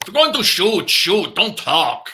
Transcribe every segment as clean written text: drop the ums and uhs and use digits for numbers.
If you're going to shoot, shoot. Don't talk.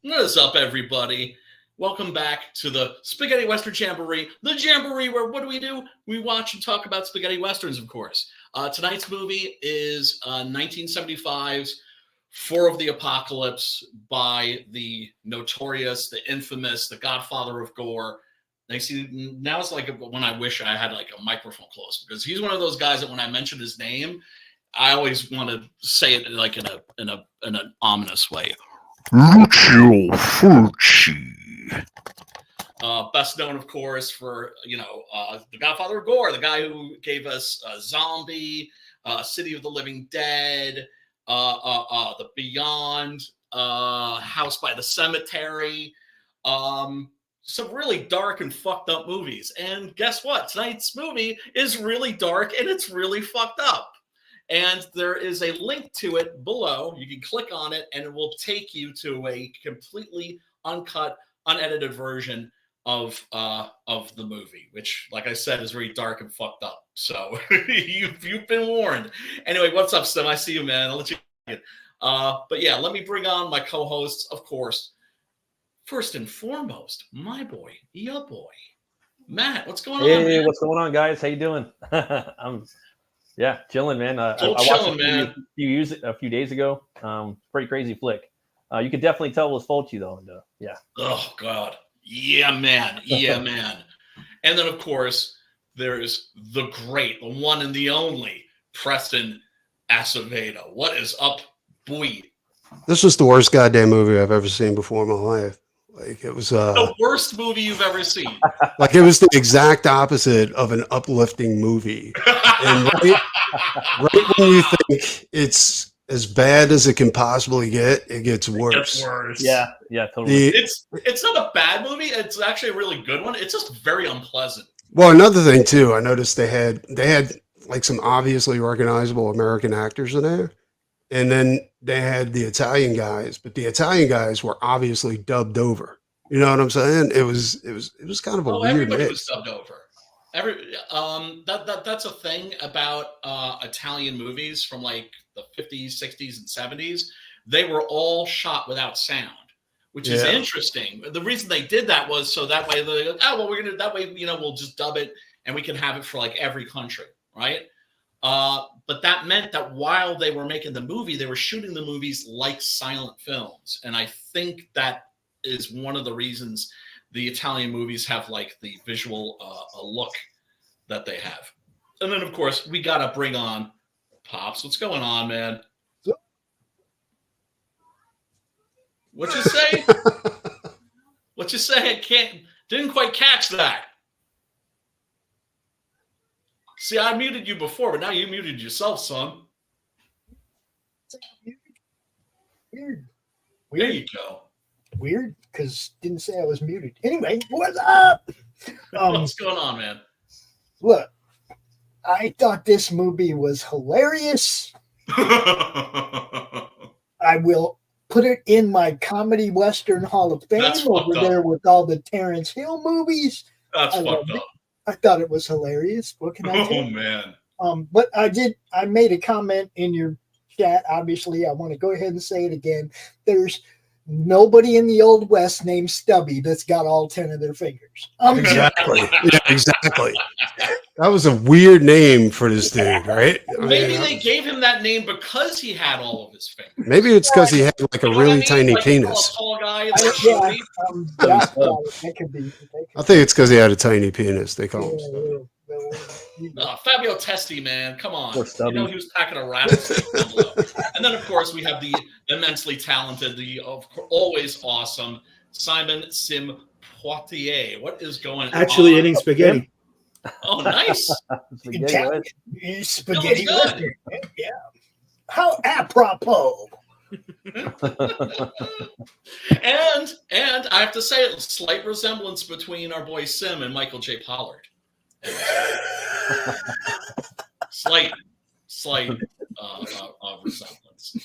What's up, everybody? Welcome back to the Spaghetti Western Jamboree. The Jamboree where what do? We watch and talk about spaghetti westerns, of course. Tonight's movie is 1975's Four of the Apocalypse by the notorious, the infamous, the godfather of gore. Now, see, now it's like when I wish I had like a microphone close, because he's one of those guys that when I mention his name, I always want to say it like in an ominous way. Lucio Fulci. Best known, of course, for, the Godfather of Gore, the guy who gave us Zombie, City of the Living Dead, The Beyond, House by the Cemetery, some really dark and fucked up movies. And guess what? Tonight's movie is really dark and it's really fucked up. And there is a link to it below. You can click on it and it will take you to a completely uncut, unedited version of the movie, which, like I said, is very dark and fucked up. So you've been warned. Anyway, what's up, Stim? I see you, man. I'll let you get. But yeah, let me bring on my co-hosts, of course. First and foremost, my boy, your boy, Matt. What's going on, man? What's going on, guys? How you doing? Yeah, chilling, man. I watched it a few days ago. Pretty crazy flick. You could definitely tell it was Fulci, though. And, yeah. Oh, God. Yeah, man. Yeah, man. And then, of course, there's the great, the one and the only Preston Acevedo. What is up, boy? This was the worst goddamn movie I've ever seen before in my life. Like, it was the worst movie you've ever seen. Like, it was the exact opposite of an uplifting movie. And right when you think it's as bad as it can possibly get, it gets worse. It gets worse. Yeah, totally. It's not a bad movie. It's actually a really good one. It's just very unpleasant. Well, another thing too, I noticed they had like some obviously recognizable American actors in there. And then they had the Italian guys, but the Italian guys were obviously dubbed over. You know what I'm saying? It was kind of a weird everybody mix. was dubbed over. That's a thing about Italian movies from like the 50s, 60s, and 70s. They were all shot without sound, which is interesting. The reason they did that was so that way we'll just dub it and we can have it for like every country, right? But that meant that while they were making the movie, they were shooting the movies like silent films. And I think that is one of the reasons the Italian movies have like the visual look that they have. And then, of course, we got to bring on Pops. What's going on, man? What you say? What you say? Didn't quite catch that. See, I muted you before, but now you muted yourself, son. Weird. There you go. Weird, because didn't say I was muted. Anyway, what's up? What's going on, man? Look, I thought this movie was hilarious. I will put it in my Comedy Western Hall of Fame over there with all the Terrence Hill movies. That's fucked up. I thought it was hilarious. What can I do? Oh, man. But I made a comment in your chat. Obviously, I want to go ahead and say it again. There's nobody in the Old West named Stubby that's got all 10 of their fingers. Exactly. Yeah, exactly. That was a weird name for this dude, right? Maybe they gave him that name because he had all of his fingers. Maybe it's because he had like a really tiny penis. Tall guy, that could be. I think it's because he had a tiny penis. They call him. Fabio Testi, man, come on. You know he was packing a rattlesnake. And then, of course, we have the immensely talented, the always awesome Simon Sim Poitier. What is going on? Actually eating spaghetti. Oh, nice. Spaghetti Western. Yeah. How apropos. and I have to say, a slight resemblance between our boy Sim and Michael J. Pollard. slight resemblance.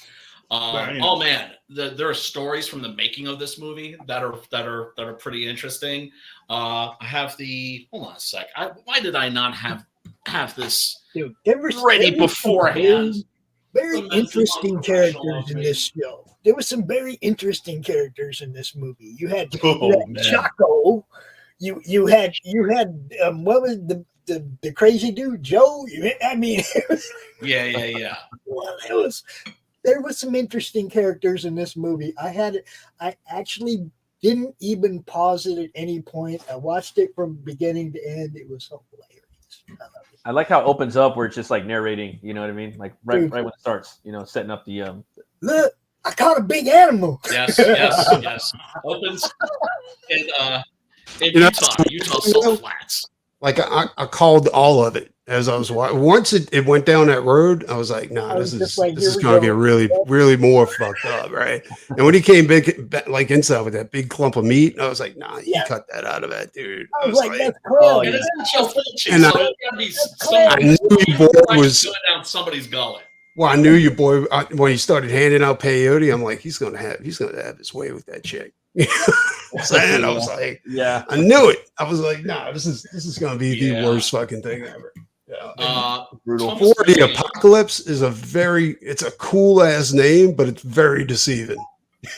Oh man, there are stories from the making of this movie that are pretty interesting. I have hold on a sec. Why did I not have this ready beforehand? Very interesting characters in this show. There were some very interesting characters in this movie. You had Chaco. You had what was the crazy dude, Joe? Yeah. Well, there was some interesting characters in this movie. I actually didn't even pause it at any point. I watched it from beginning to end. It was hilarious. I like how it opens up where it's just like narrating, you know what I mean? Like right when it starts, setting up the look, I caught a big animal. Yes. Opens in Utah Salt Flats. Like I called all of it as I was watching. Once it went down that road, I was like, "Nah, this is going to get really, really more fucked up, right?" And when he came like inside with that big clump of meat, I was like, "Nah, you cut that out of that, dude." I was like, "That's cool." And I knew your boy was going down somebody's gullet. Well, I knew your boy when he started handing out peyote. I'm like, he's gonna have his way with that chick. I was like, yeah, I knew it. I was like, nah, this is gonna be the worst fucking thing ever. Yeah. Brutal. For the Apocalypse is it's a cool ass name, but it's very deceiving.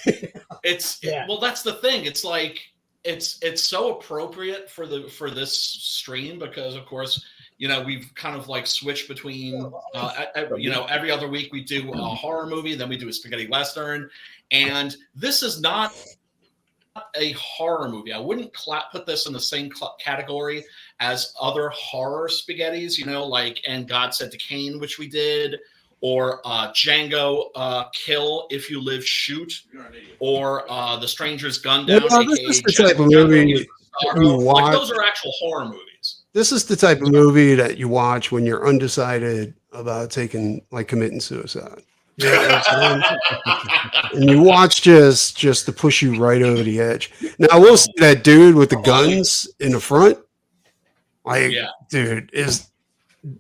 Well, that's the thing. It's like it's so appropriate for this stream because of course, we've kind of like switched between every other week we do a horror movie, then we do a spaghetti western, and this is not a horror movie. I wouldn't put this in the same category as other horror spaghettis, like And God Said to Cain, which we did, or Django Kill, If You Live, Shoot, or The Stranger's Gun Down. This is the type of movie you watch. Those are actual horror movies. This is the type of movie that you watch when you're undecided about committing suicide. And you watch just to push you right over the edge. Now I will say that dude with the guns in the front, dude, is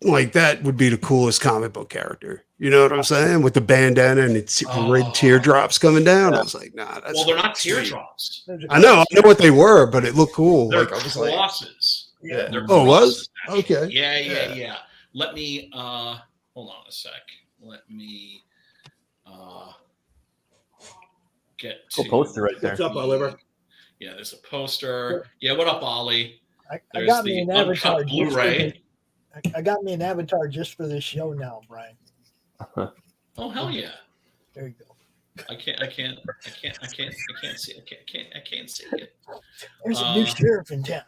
like that would be the coolest comic book character. You know what I'm saying? With the bandana and it's red teardrops coming down. I was like, nah, that's well, they're not teardrops. I know what they were, but it looked cool. They're I was crosses. Yeah. They're crosses, was? Okay. Yeah. Let me hold on a sec. Let me get to poster right there. What's up, Oliver? Yeah, there's a poster. Yeah, what up, Ollie? I got me an avatar Blu-ray. I got me an avatar just for this show now, Brian. Oh hell yeah! There you go. I can't see it. There's a new sheriff in town.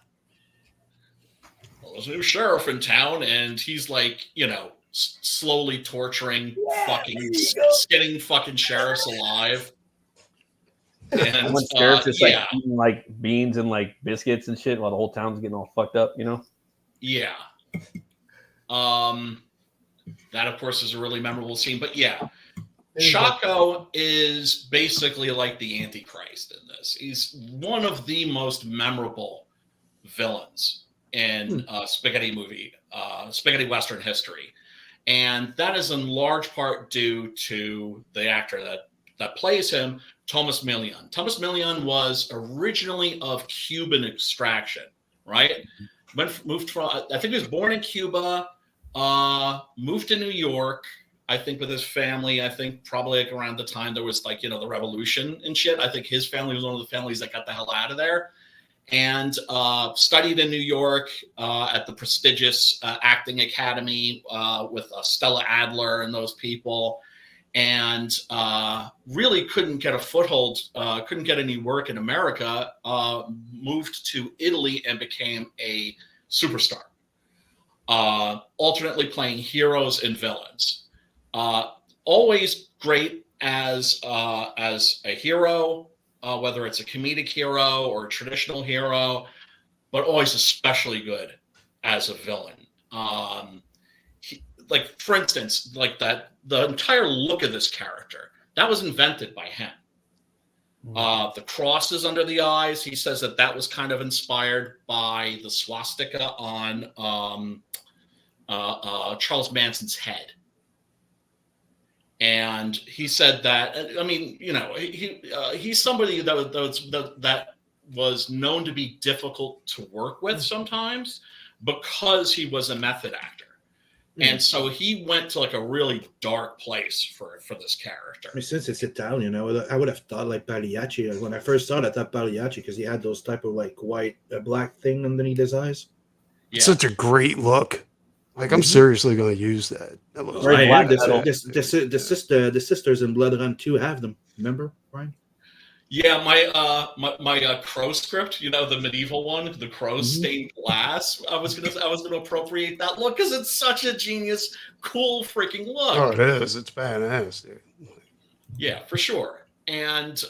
Well, there's a new sheriff in town, and he's like, slowly torturing skinning fucking sheriffs alive. And one sheriff just eating like beans and like biscuits and shit while the whole town's getting all fucked up, Yeah. That of course is a really memorable scene, but yeah. Chaco is basically like the Antichrist in this. He's one of the most memorable villains in spaghetti Western history. And that is in large part due to the actor that plays him, Thomas Million. Thomas Million was originally of Cuban extraction, right? I think he was born in Cuba, moved to New York, I think with his family. I think probably like around the time there was like, the revolution and shit. I think his family was one of the families that got the hell out of there, and studied in New York at the prestigious acting academy with Stella Adler and those people, and really couldn't get a foothold, couldn't get any work in America, moved to Italy and became a superstar, alternately playing heroes and villains. Always great as a hero, whether it's a comedic hero or a traditional hero, but always especially good as a villain. Like for instance, like the entire look of this character that was invented by him. The crosses under the eyes, he says that was kind of inspired by the swastika on Charles Manson's head. And he said that, I mean, he's somebody that was known to be difficult to work with sometimes because he was a method actor. And so he went to like a really dark place for this character. I mean, since it's Italian, I would have thought like Pagliacci. When I first saw it, I thought Pagliacci because he had those type of like white, black thing underneath his eyes. Yeah. Such a great look. Like I'm seriously going to use that. That looks right. The sisters in Blood Run 2 have them. Remember, Brian? Yeah, my crow script, the medieval one, the crow stained glass. I was gonna appropriate that look because it's such a genius, cool freaking look. Oh, it is. It's badass, dude. Yeah, for sure. And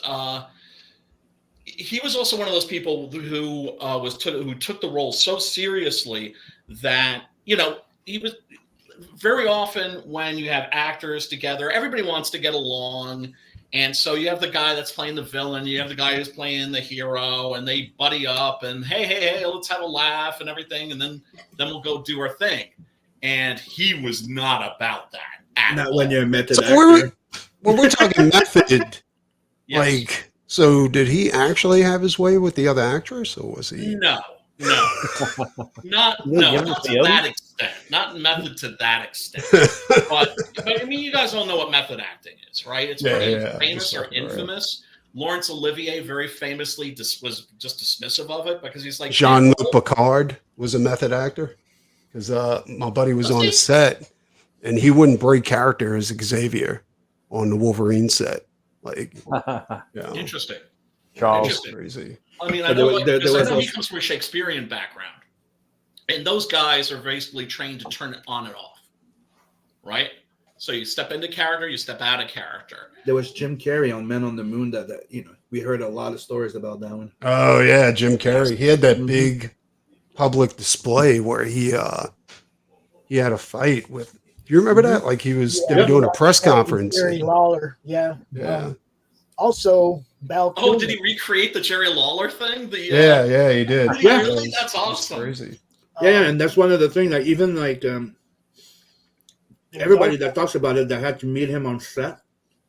he was also one of those people who took the role so seriously that he was very often when you have actors together, everybody wants to get along. And so you have the guy that's playing the villain, you have the guy who's playing the hero, and they buddy up and hey, let's have a laugh and everything, and then we'll go do our thing. And he was not about that. Not all. When you're a method actor. When we're talking method, yes. Like, so did he actually have his way with the other actress, or was he? No, not to that extent. Not method to that extent. but I mean, you guys all know what method acting is, right? It's pretty famous or infamous. Right. Laurence Olivier very famously was just dismissive of it because he's like Jean-Luc Picard was a method actor because my buddy was on the set and he wouldn't break character as Xavier on the Wolverine set. Like, interesting. Charles, crazy. I mean, I know he comes from a Shakespearean background, and those guys are basically trained to turn it on and off, right? So you step into character, you step out of character. There was Jim Carrey on Men on the Moon that we heard a lot of stories about that one. Oh yeah, Jim Carrey. He had that big public display where he had a fight with. Do you remember that? Like they were doing a press conference. Jerry Lawler, yeah. Also, Val Kilmer. Oh, did he recreate the Jerry Lawler thing? Yeah, he did. Yeah, really? That's awesome. Crazy. And that's one of the things. Like even like everybody that talks about it that had to meet him on set,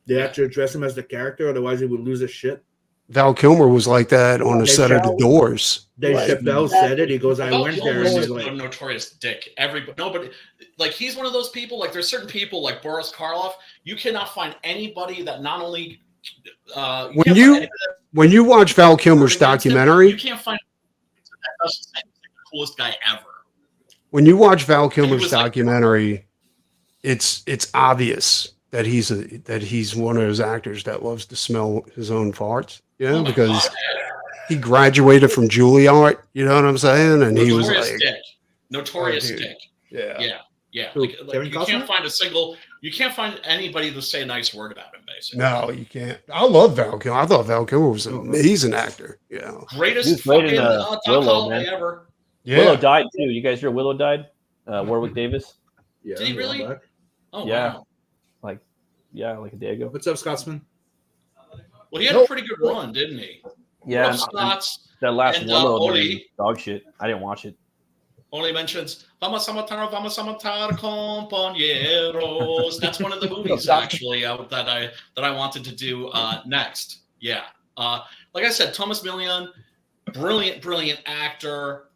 they had to address him as the character, otherwise he would lose his shit. Val Kilmer was like that on the set of The Doors. Dave Chappelle said it. He goes, "I went there." And he's like, a notorious dick. Nobody, like he's one of those people. Like there's certain people like Boris Karloff. You cannot find anybody that not only. When you watch Val Kilmer's documentary, you can't find coolest guy ever. When you watch Val Kilmer's was like- documentary, it's obvious that he's one of those actors that loves to smell his own farts, you know, Oh my because God. he graduated from Juilliard, you know what I'm saying? And he was Notorious like, Dick. Notorious dude. Dick. yeah. Yeah. Who, Like Kevin you Costner? can't find anybody to say a nice word about him, basically. No, you can't. I love Val Kilmer. I thought Val Kilmer was an amazing actor. Yeah. Greatest He's great in, fucking Doc Willow, Holliday man. ever. Yeah. Willow died too. You guys hear Willow died? Warwick Davis. Yeah, Did he a while really? back. Oh, Yeah. wow. Like a day ago. What's up, Scotsman? Well, he had a pretty good run, didn't he? Yeah, Rough Scots that last and, Willow man, Oli. dog shit. I didn't watch it. only mentions vamos a matar compañeros. That's one of the movies actually that I wanted to do next. Yeah. Like I said, Thomas Millian, brilliant actor,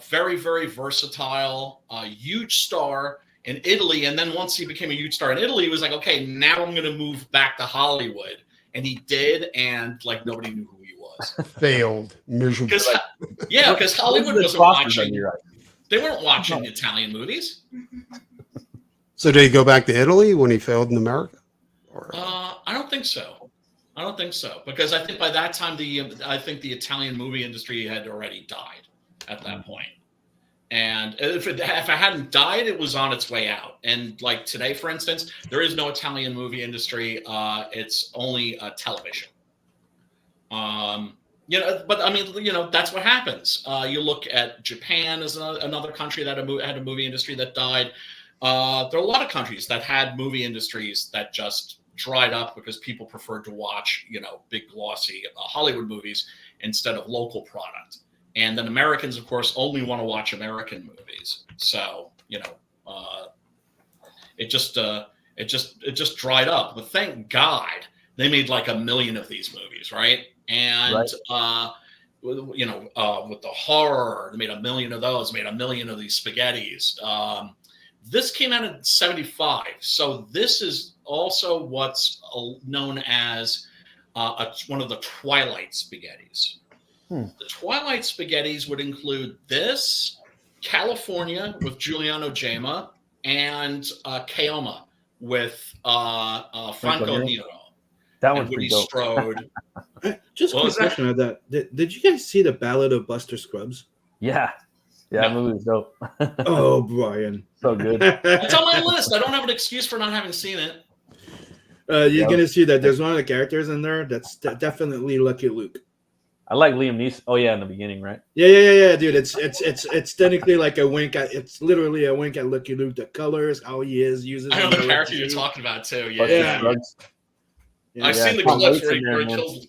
very, very versatile, huge star in Italy. And then once he became a huge star in Italy, he was like, okay, now I'm going to move back to Hollywood. And he did, and like nobody knew who he was. Failed miserably. Because Hollywood wasn't watching. They weren't watching Italian movies. So did he go back to Italy when he failed in America? Or? I don't think so. Because I think by that time the Italian movie industry had already died at that point. And if it hadn't died, it was on its way out. And like today, for instance, there is no Italian movie industry. It's only television. But I mean, that's what happens. You look at Japan as another country that had a movie industry that died. There are a lot of countries that had movie industries that just dried up because people preferred to watch, big glossy Hollywood movies instead of local product. And then Americans, of course, only want to watch American movies. So, it just dried up. But thank God they made like 1 million of these movies, right? And with the horror, they made 1 million of those. Made 1 million of these spaghettis. This came out in 1975, so this is also what's known as one of the Twilight spaghettis. The Twilight spaghettis would include this, California with Giuliano Gemma, and Keoma with Franco Nero. That one's Woody pretty dope. Strode. Just a quick question about that. Did you guys see the Ballad of Buster Scruggs? Yeah, that movie was dope. Oh, Brian. So good. It's on my list. I don't have an excuse for not having seen it. You're going to see that there's one of the characters in there that's definitely Lucky Luke. I like Liam Neeson. Oh yeah, in the beginning, right? Yeah, dude. It's technically like a wink at. It's literally a wink at Lucky Luke. The colors, how he uses. I know the character you're talking about too. Yeah. I've seen the clips where he kills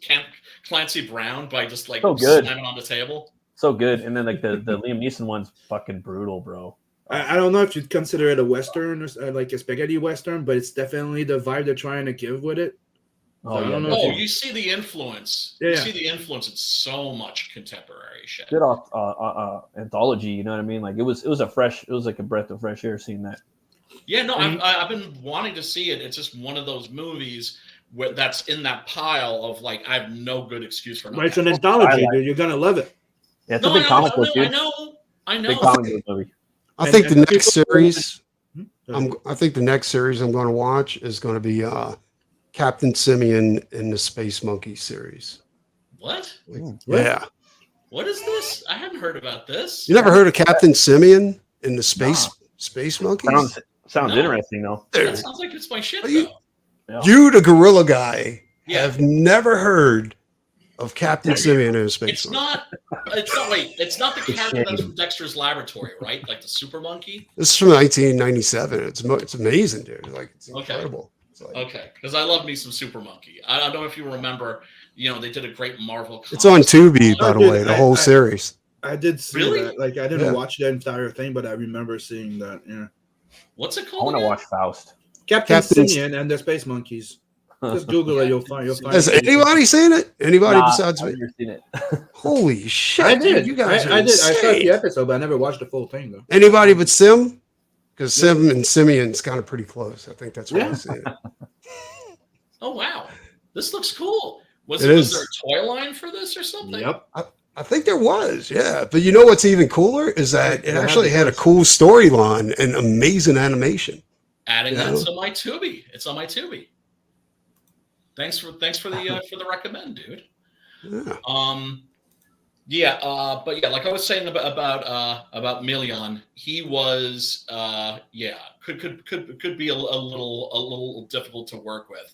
Clancy Brown by just like slamming on the table. So good. And then like the Liam Neeson one's fucking brutal, bro. I don't know if you'd consider it a Western or like a spaghetti Western, but it's definitely the vibe they're trying to give with it. Oh, I don't know. Oh, you see the influence. Yeah. You see the influence in so much contemporary shit. Good anthology, you know what I mean? Like it was like a breath of fresh air seeing that. Yeah, no, I've been wanting to see it. It's just one of those movies that's in that pile of like I have no good excuse for not. But it's an anthology, dude. You're gonna love it. Yeah, it's a big comic book, dude. I know. Big comic book movie. I think the next series. I think the next series I'm going to watch is going to be Captain Simeon in the Space Monkey series. What? Yeah. What is this? I hadn't heard about this. You never heard of Captain Simeon in the Space Monkeys? Sounds interesting though. That sounds like it's my shit though. You, the gorilla guy, have never heard of Captain Simeon in a Space Monkey. It's not the character that's from Dexter's Laboratory, right? Like the super monkey? This is from 1997. It's amazing, dude. Like it's incredible. Okay, because I love me some Super Monkey. I don't know if you remember, they did a great Marvel comic. It's on Tubi, by the way, the whole series. I did see that. Like I didn't watch the entire thing, but I remember seeing that. Yeah. What's it called? I want to watch Faust. Captain Simeon and the Space Monkeys. Just Google it, you'll find. Has anybody seen it? Anybody besides me? I've never seen it. Holy shit! I did. You guys I did. I saw the episode, but I never watched the full thing though. Anybody but Sim? Because Sim and Simeon's kind of pretty close. I think that's why I see it. Oh wow, this looks cool. Was there a toy line for this or something? Yep. I think there was, yeah. But you know what's even cooler is that it actually had a cool storyline and amazing animation. Adding that to my Tubi. It's on my Tubi. Thanks for the recommend, dude. Yeah. But yeah, like I was saying about Milian, he was could be a little difficult to work with,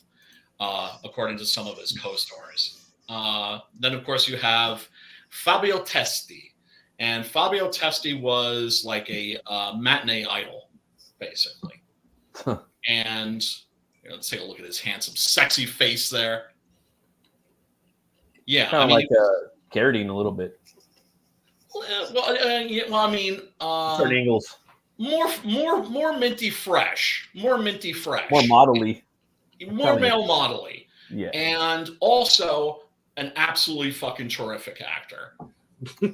according to some of his co-stars. Then of course you have Fabio Testi, and Fabio Testi was like a matinee idol, basically. And let's take a look at his handsome, sexy face there. Yeah, kind of like Carradine a little bit. Certain angles. More minty fresh. More modelly. More male modelly. Yeah. And also an absolutely fucking terrific actor.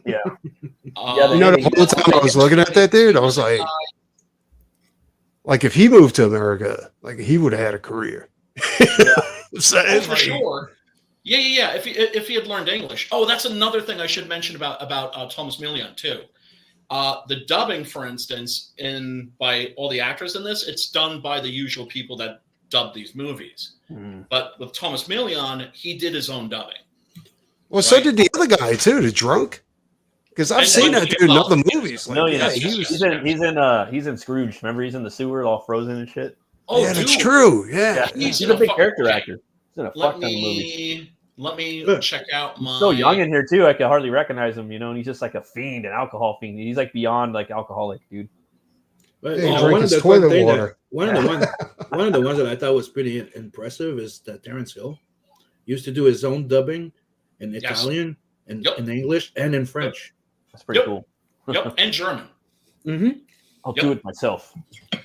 Yeah. The whole time I was looking at that dude, I was like, if he moved to America, like he would have had a career. For sure. Yeah. If he had learned English. Oh, that's another thing I should mention about Thomas Milian too. The dubbing, for instance, by all the actors in this, it's done by the usual people that dub these movies. But with Thomas Milian, he did his own dubbing. Well, so did the other guy too, the drunk. Because I've seen that dude in other movies. He's in Scrooge. Remember, he's in the sewer, all frozen and shit. Oh, yeah, that's true. Yeah, he's a big character actor. He's in a fuck ton of movies. Let me check out my. He's so young in here too. I can hardly recognize him. And he's just like a fiend, an alcohol fiend. He's like beyond like alcoholic, dude. But, one of the ones that I thought was pretty impressive is that Terrence Hill used to do his own dubbing in Italian and in English and in French. That's pretty cool. And German. I'll do it myself.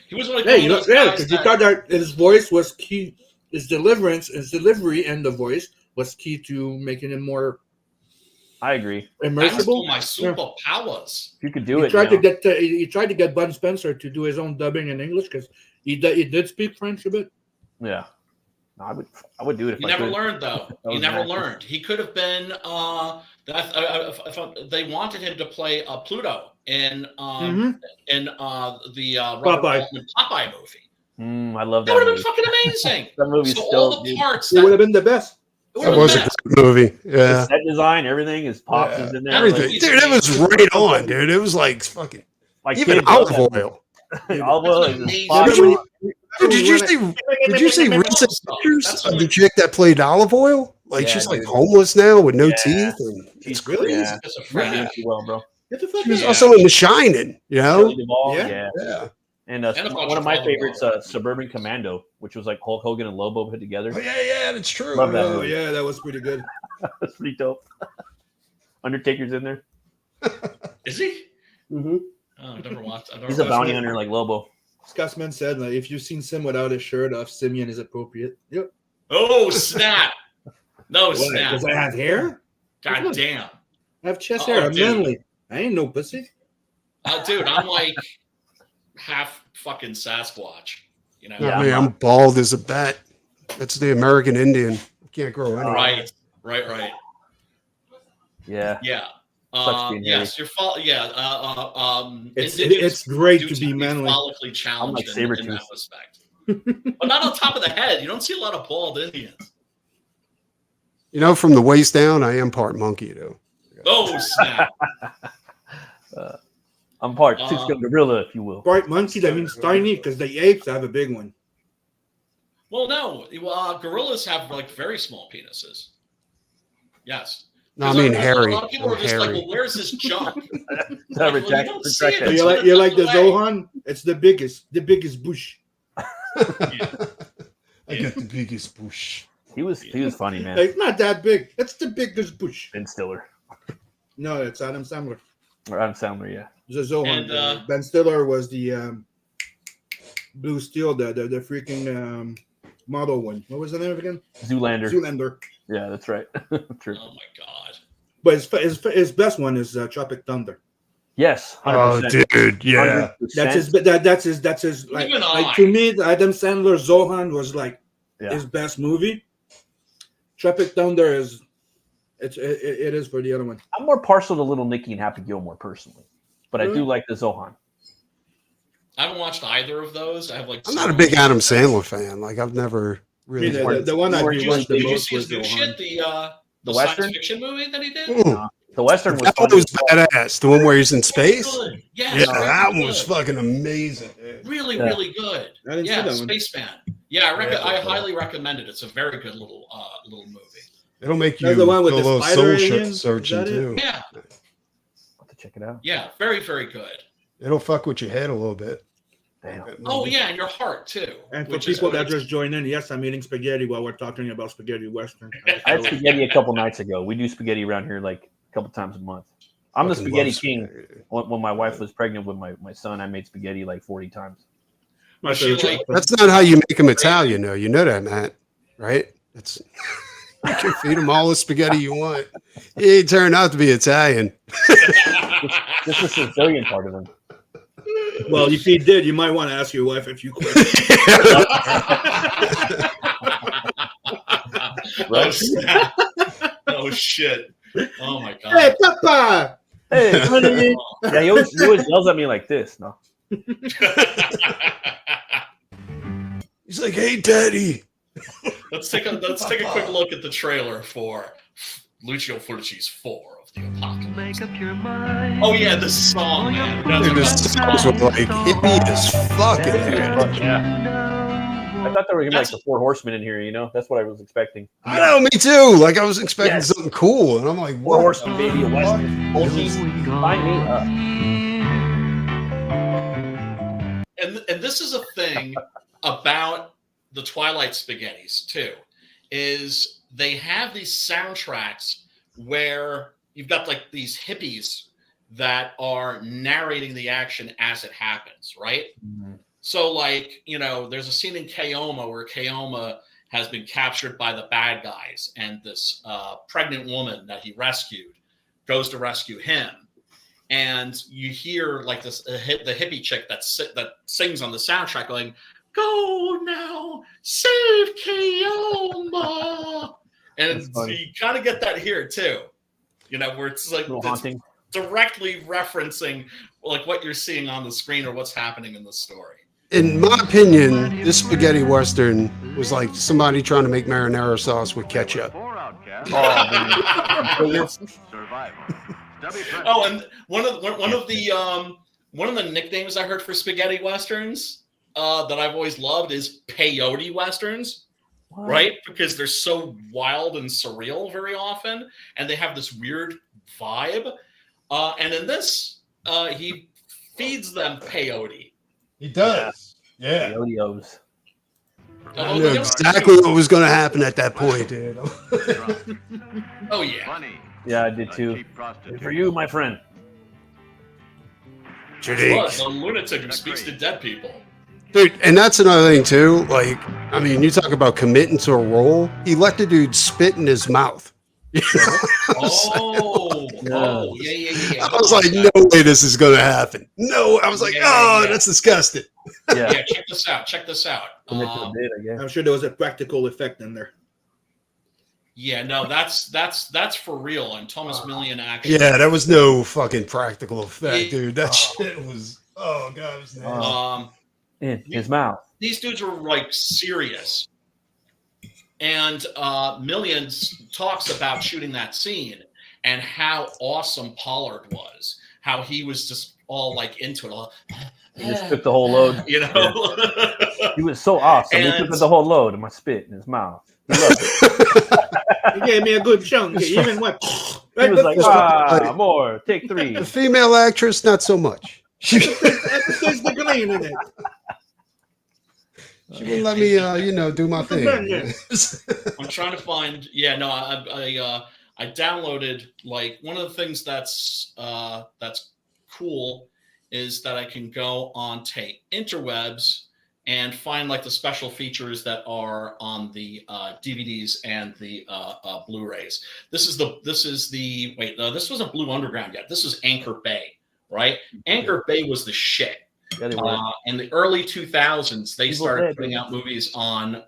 He was like, because you thought that his voice was key, his delivery, and the voice was key to making him more. I agree. Immersible. My superpowers. You could do it. He tried to get Bud Spencer to do his own dubbing in English because he did speak French a bit. Yeah. No, I would do it. He never learned, though. He never learned. He could have been. They wanted him to play Pluto in the Popeye movie. I love that. That would have been fucking amazing. That movie's all the parts. It would have been the best. That was a good movie. Yeah. The set design, everything, his pops is in there. Everything, dude. It was right on, dude. It was like fucking. Even olive oil. Olive oil. Did you see recent pictures of the chick that played Olive Oil? Like she's like homeless now with no teeth, and she's really well, bro. She was also in The Shining, you know. Yeah. And one of my favorites, Suburban Commando, which was like Hulk Hogan and Lobo put together. Oh yeah, that's true. Love that movie. Yeah, that was pretty good. That's pretty dope. Undertaker's in there. Is he? Mm-hmm. Oh, I've never watched. He's a bounty hunter like Lobo. Scotsman said, like, if you've seen Sim without his shirt off, Simeon is appropriate. Yep. Oh, snap. No, snap. Does I have hair? God damn. I have chest hair. I'm manly. I ain't no pussy. Dude, I'm like half fucking Sasquatch. You know? I mean, I'm bald as a bat. That's the American Indian. Can't grow any. Right. Yeah. Yes, your fault. Yeah. It's great to be manly. Follically challenged like in that respect, but not on top of the head. You don't see a lot of bald Indians. You know, from the waist down, I am part monkey, though. Oh snap! I'm part six-gun gorilla, if you will. Part monkey. That means tiny because the apes have a big one. Well, no. Gorillas have like very small penises. Yes. No, I mean hairy. A lot of people are just like, well, where's this junk? You like the Zohan? It's the biggest bush. I got the biggest bush. He was funny, man. It's not that big. It's the biggest bush. Ben Stiller. No, it's Adam Sandler. Or Adam Sandler, yeah. The Zohan. Ben Stiller was the Blue Steel, the freaking model one. What was the name again? Zoolander. Yeah, that's right. True. Oh my god! But his best one is Tropic Thunder. Yes. 100%. Oh, dude, yeah. 100%. That's his. Like to me, Adam Sandler Zohan was like his best movie. Tropic Thunder is It is for the other one. I'm more partial to Little Nicky and Happy Gilmore personally, but I do like the Zohan. I haven't watched either of those. I have like. I'm not a big Adam Sandler fan. Like I've never really. The one I watched the Did you most see his was new shit? The Western science fiction movie that he did. The Western was that one was badass. The one where he's in space. Good. Yes, Yeah, that one was fucking amazing. Really, really good. I didn't see that one. Spaceman. Yeah, I highly recommend it. It's a very good little movie. It'll make you That's the one with do a the little spider soul aliens? searching Is that it? too. Yeah, I'll have to check it out. yeah, very, very good. It'll fuck with your head a little bit. Damn. Oh yeah, and your heart too. And for which is people that great. just joined in, yes, I'm eating spaghetti while we're talking about spaghetti western. I had spaghetti a couple nights ago. We do spaghetti around here like a couple times a month. I'm the Fucking spaghetti love king. spaghetti. When my wife was pregnant with my son, I made spaghetti like 40 times. My She favorite. like- That's not how you make them Italian, though. You know that, Matt, right? That's you can feed them all the spaghetti you want. He turned out to be Italian. Just the Sicilian part of him. Well, if he did, you might want to ask your wife if you quit. Oh, snap. Oh shit! Oh my god! Hey, Papa! Hey, honey. Yeah, he always yells at me like this. No, He's like, "Hey, Daddy." Let's take a quick look at the trailer for Lucio Fulci's 4 of the Apocalypse. Make up your mind. Oh yeah, this song, man. That's Dude, what- this songs were like hippie as fuck in there. yeah. I thought there were gonna be like the 4 horsemen in here. You know, that's what I was expecting. I know, me too. Like I was expecting Yes. something cool, and I'm like, 4 "What?" horsemen, baby, a western. Fulci, sign me up. And this is a thing about the Twilight Spaghettis too, is they have these soundtracks where you've got like these hippies that are narrating the action as it happens, right? Mm-hmm. So like, you know, there's a scene in Keoma where Keoma has been captured by the bad guys, and this pregnant woman that he rescued goes to rescue him. And you hear like this the hippie chick that sings on the soundtrack going, "Go now, save Keoma." And you kind of get that here too, you know, where it's like it's haunting. directly referencing like what you're seeing on the screen or what's happening in the story. In my opinion, this spaghetti western was like somebody trying to make marinara sauce with ketchup. Oh, and one of the nicknames I heard for spaghetti westerns that I've always loved is peyote westerns, right? Because they're so wild and surreal very often, and they have this weird vibe. And in this, he feeds them peyote. He does. Yeah. Peyote-os. I knew exactly what was going to happen at that point, dude. Oh yeah. Yeah, I did too. For you, my friend. What? The lunatic who speaks to dead people. Dude, and that's another thing too. Like, I mean, you talk about committing to a role. He let the dude spit in his mouth. Oh, yeah. I was like, no way this is going to happen. No, I was like, that's disgusting. Yeah. Check this out. I'm sure there was a practical effect in there. Yeah, no, that's for real. And Thomas Millian actually. Yeah, that was no fucking practical effect, dude. That shit was. Oh god, it was nasty. In his mouth. These dudes were like serious. And Millions talks about shooting that scene and how awesome Pollard was. How he was just all like into it. All, He just took the whole load. you know? Yeah. He was so awesome. He took the whole load of my spit in his mouth. He loved it. He gave me a good chunk. He even went. He was like, more. Take 3. The female actress, not so much. She the green in it. She wouldn't let me, do my thing. I'm trying to find. Yeah, no, I downloaded like one of the things that's cool is that I can go on interwebs and find like the special features that are on the DVDs and the Blu-rays. This wasn't Blue Underground yet. This was Anchor Bay, right? Anchor Bay was the shit. Yeah, they were. In the early 2000s, they started putting out movies on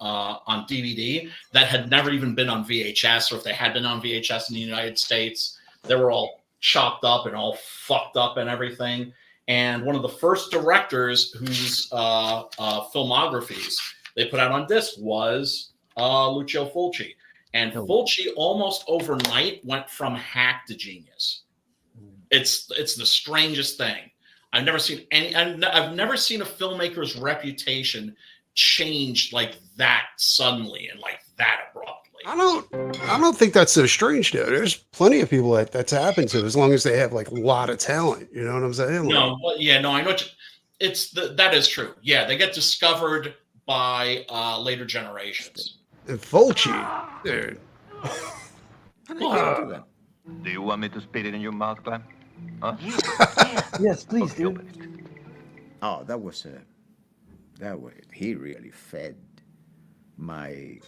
DVD that had never even been on VHS, or if they had been on VHS in the United States, they were all chopped up and all fucked up and everything. And one of the first directors whose filmographies they put out on disc was Lucio Fulci. And Fulci almost overnight went from hack to genius. It's the strangest thing. I've never seen I've never seen a filmmaker's reputation change like that suddenly and like that abruptly. I don't think that's so strange though. There's plenty of people that's happened to, as long as they have like a lot of talent. You know what I'm saying? No, well, yeah, no, I know. That is true. Yeah, they get discovered by later generations. And Fulci, dude. Do you want me to spit it in your mouth, Clem? Huh? Yes, please, dude. Oh, that was he really fed my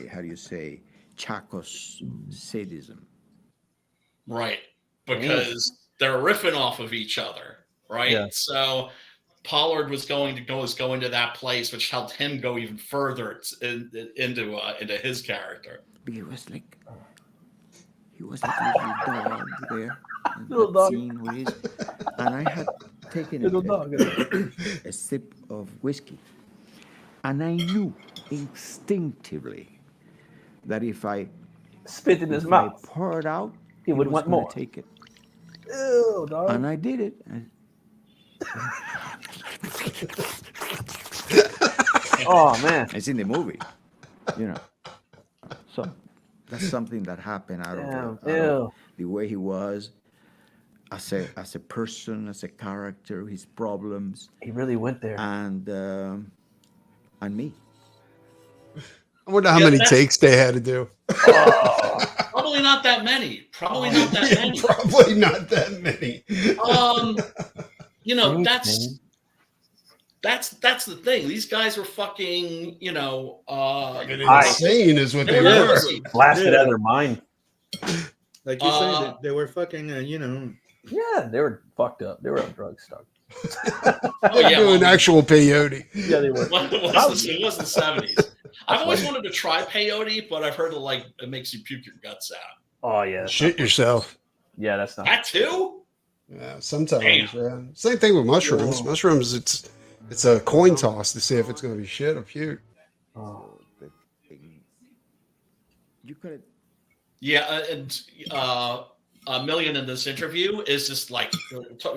how do you say, Chaco's sadism. Right, because they're riffing off of each other, right? Yeah. So Pollard was going to that place, which helped him go even further into his character. He was like a little dog there. Little dog. And I had taken a sip of whiskey, and I knew instinctively that if I spit in his mouth, I poured out, he would want more. Take it. Ew, dog. And I did it. Oh man, it's in the movie, you know. So that's something that happened out of the way he was as a person, as a character, his problems. He really went there. And me. I wonder how many takes they had to do. Probably not that many. Probably not that many. You know, that's the thing. These guys were fucking, you know, insane is what they were. Blasted out of their mind. Like you said, they were fucking, you know. Yeah, they were fucked up. They were on drugs stuck. Doing actual peyote. Yeah, they were. It was the 70s. I've always wanted to try peyote, but I've heard it makes you puke your guts out. Oh yeah, shit yourself. Yeah, that's not that too. Yeah, sometimes. Yeah, same thing with mushrooms. Whoa. Mushrooms, it's a coin toss to see if it's going to be shit or puke. Oh, you could. Yeah, and a million in this interview is just like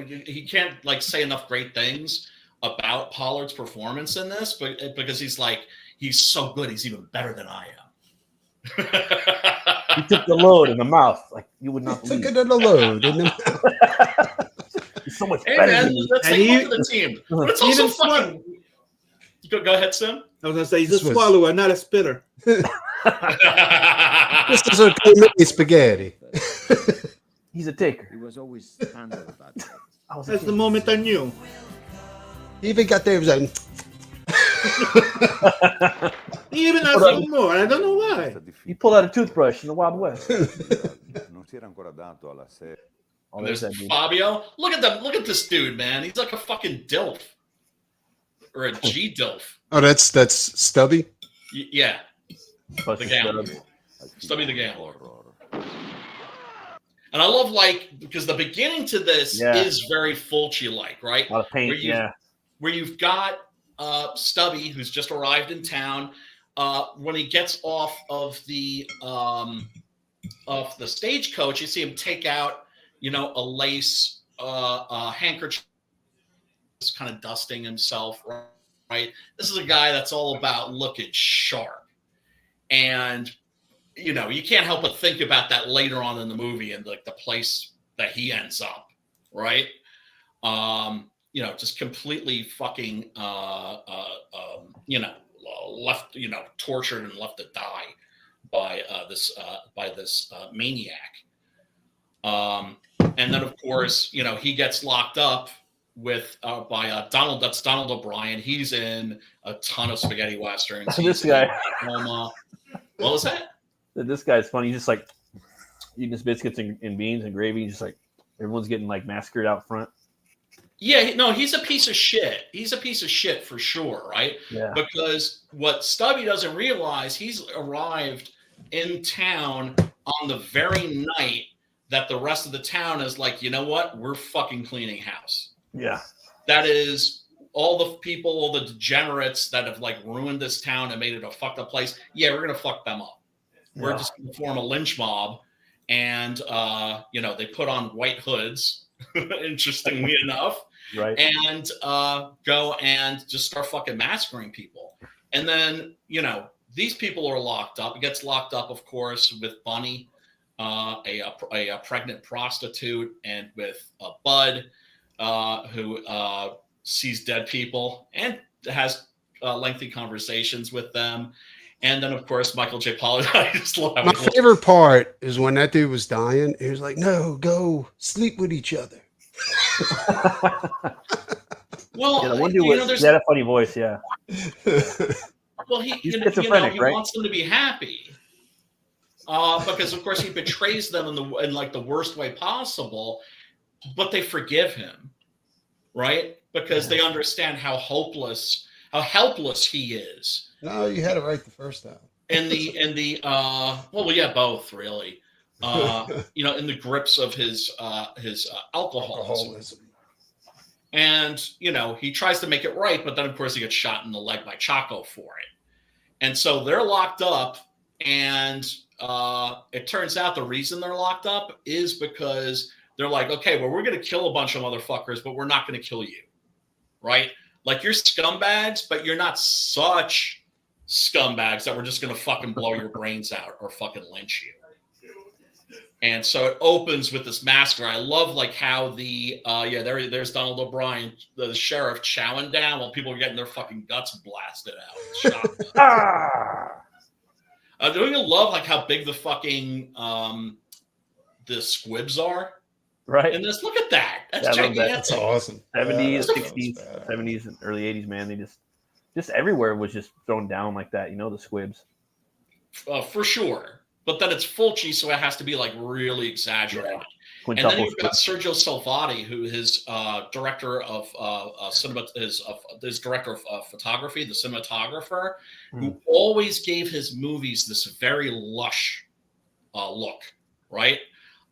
he can't like say enough great things about Pollard's performance in this, but because he's so good, he's even better than I am. He took the load in the mouth, like you would not believe. Took it in the load in the mouth. He's so much hey better man, than me. let's take one for the team. But it's also fucking. Go ahead, Sim. I was gonna say he's a swallower, not a spitter. This is a gourmet spaghetti. He's a taker. He was always handled that way. That's the moment I knew. He even got there. He even has some more. I don't know why. He pulled out a toothbrush in the Wild West. Oh, there's that dude. Fabio. Look at this dude, man. He's like a fucking dilf. Or a G dilf. Oh, that's Stubby? Yeah. The Gambler. Stubby the Gambler. And I love, because the beginning to this is very Fulci-like, right? A lot of paint, where you've got Stubby, who's just arrived in town. When he gets off of the stagecoach, you see him take out, a lace handkerchief, just kind of dusting himself, right? This is a guy that's all about looking sharp. And, you can't help but think about that later on in the movie and the place that he ends up, right? Just completely fucking, left, tortured and left to die by this maniac. And then of course, he gets locked up with by Donald. That's Donald O'Brien. He's in a ton of spaghetti westerns. This guy. What was that? This guy's funny. He's just like eating his biscuits and beans and gravy. Just like everyone's getting like massacred out front. Yeah, no, he's a piece of shit. He's a piece of shit for sure, right? Yeah. Because what Stubby doesn't realize, he's arrived in town on the very night that the rest of the town is like, you know what? We're fucking cleaning house. Yeah. That is all the people, all the degenerates that have like ruined this town and made it a fucked up place. Yeah, we're gonna fuck them up. We're just gonna form a lynch mob, and they put on white hoods, interestingly enough, right, and go and just start fucking massacring people. And then these people are locked up. It gets locked up, of course, with Bunny, a pregnant prostitute, and with Bud, who sees dead people and has lengthy conversations with them. And then, of course, Michael J. Pollard. My favorite part is when that dude was dying. He was like, "No, go sleep with each other." Well, the one dude he had a funny voice, yeah. Well, he right? wants them to be happy, because of course he betrays them in like the worst way possible, but they forgive him, right? Because they understand how helpless he is. No, you had it right the first time. Both really. In the grips of his alcoholism. And he tries to make it right, but then of course he gets shot in the leg by Chaco for it. And so they're locked up, and it turns out the reason they're locked up is because they're like, okay, well, we're going to kill a bunch of motherfuckers, but we're not going to kill you, right? Like, you're scumbags, but you're not such scumbags that we're just going to fucking blow your brains out or fucking lynch you. And so it opens with this massacre. I love like how there's Donald O'Brien, the sheriff, chowing down while people are getting their fucking guts blasted out. Don't you love like how big the fucking the squibs are? Right. And just look at that. That's gigantic. That's awesome. 70s, 60s, 70s, and early 80s, man. They just everywhere was just thrown down like that, the squibs. For sure. But then it's Fulci, so it has to be like really exaggerated. Yeah. And then you've got Sergio Salvati, who is director of cinema, is director of photography, the cinematographer, who always gave his movies this very lush look, right?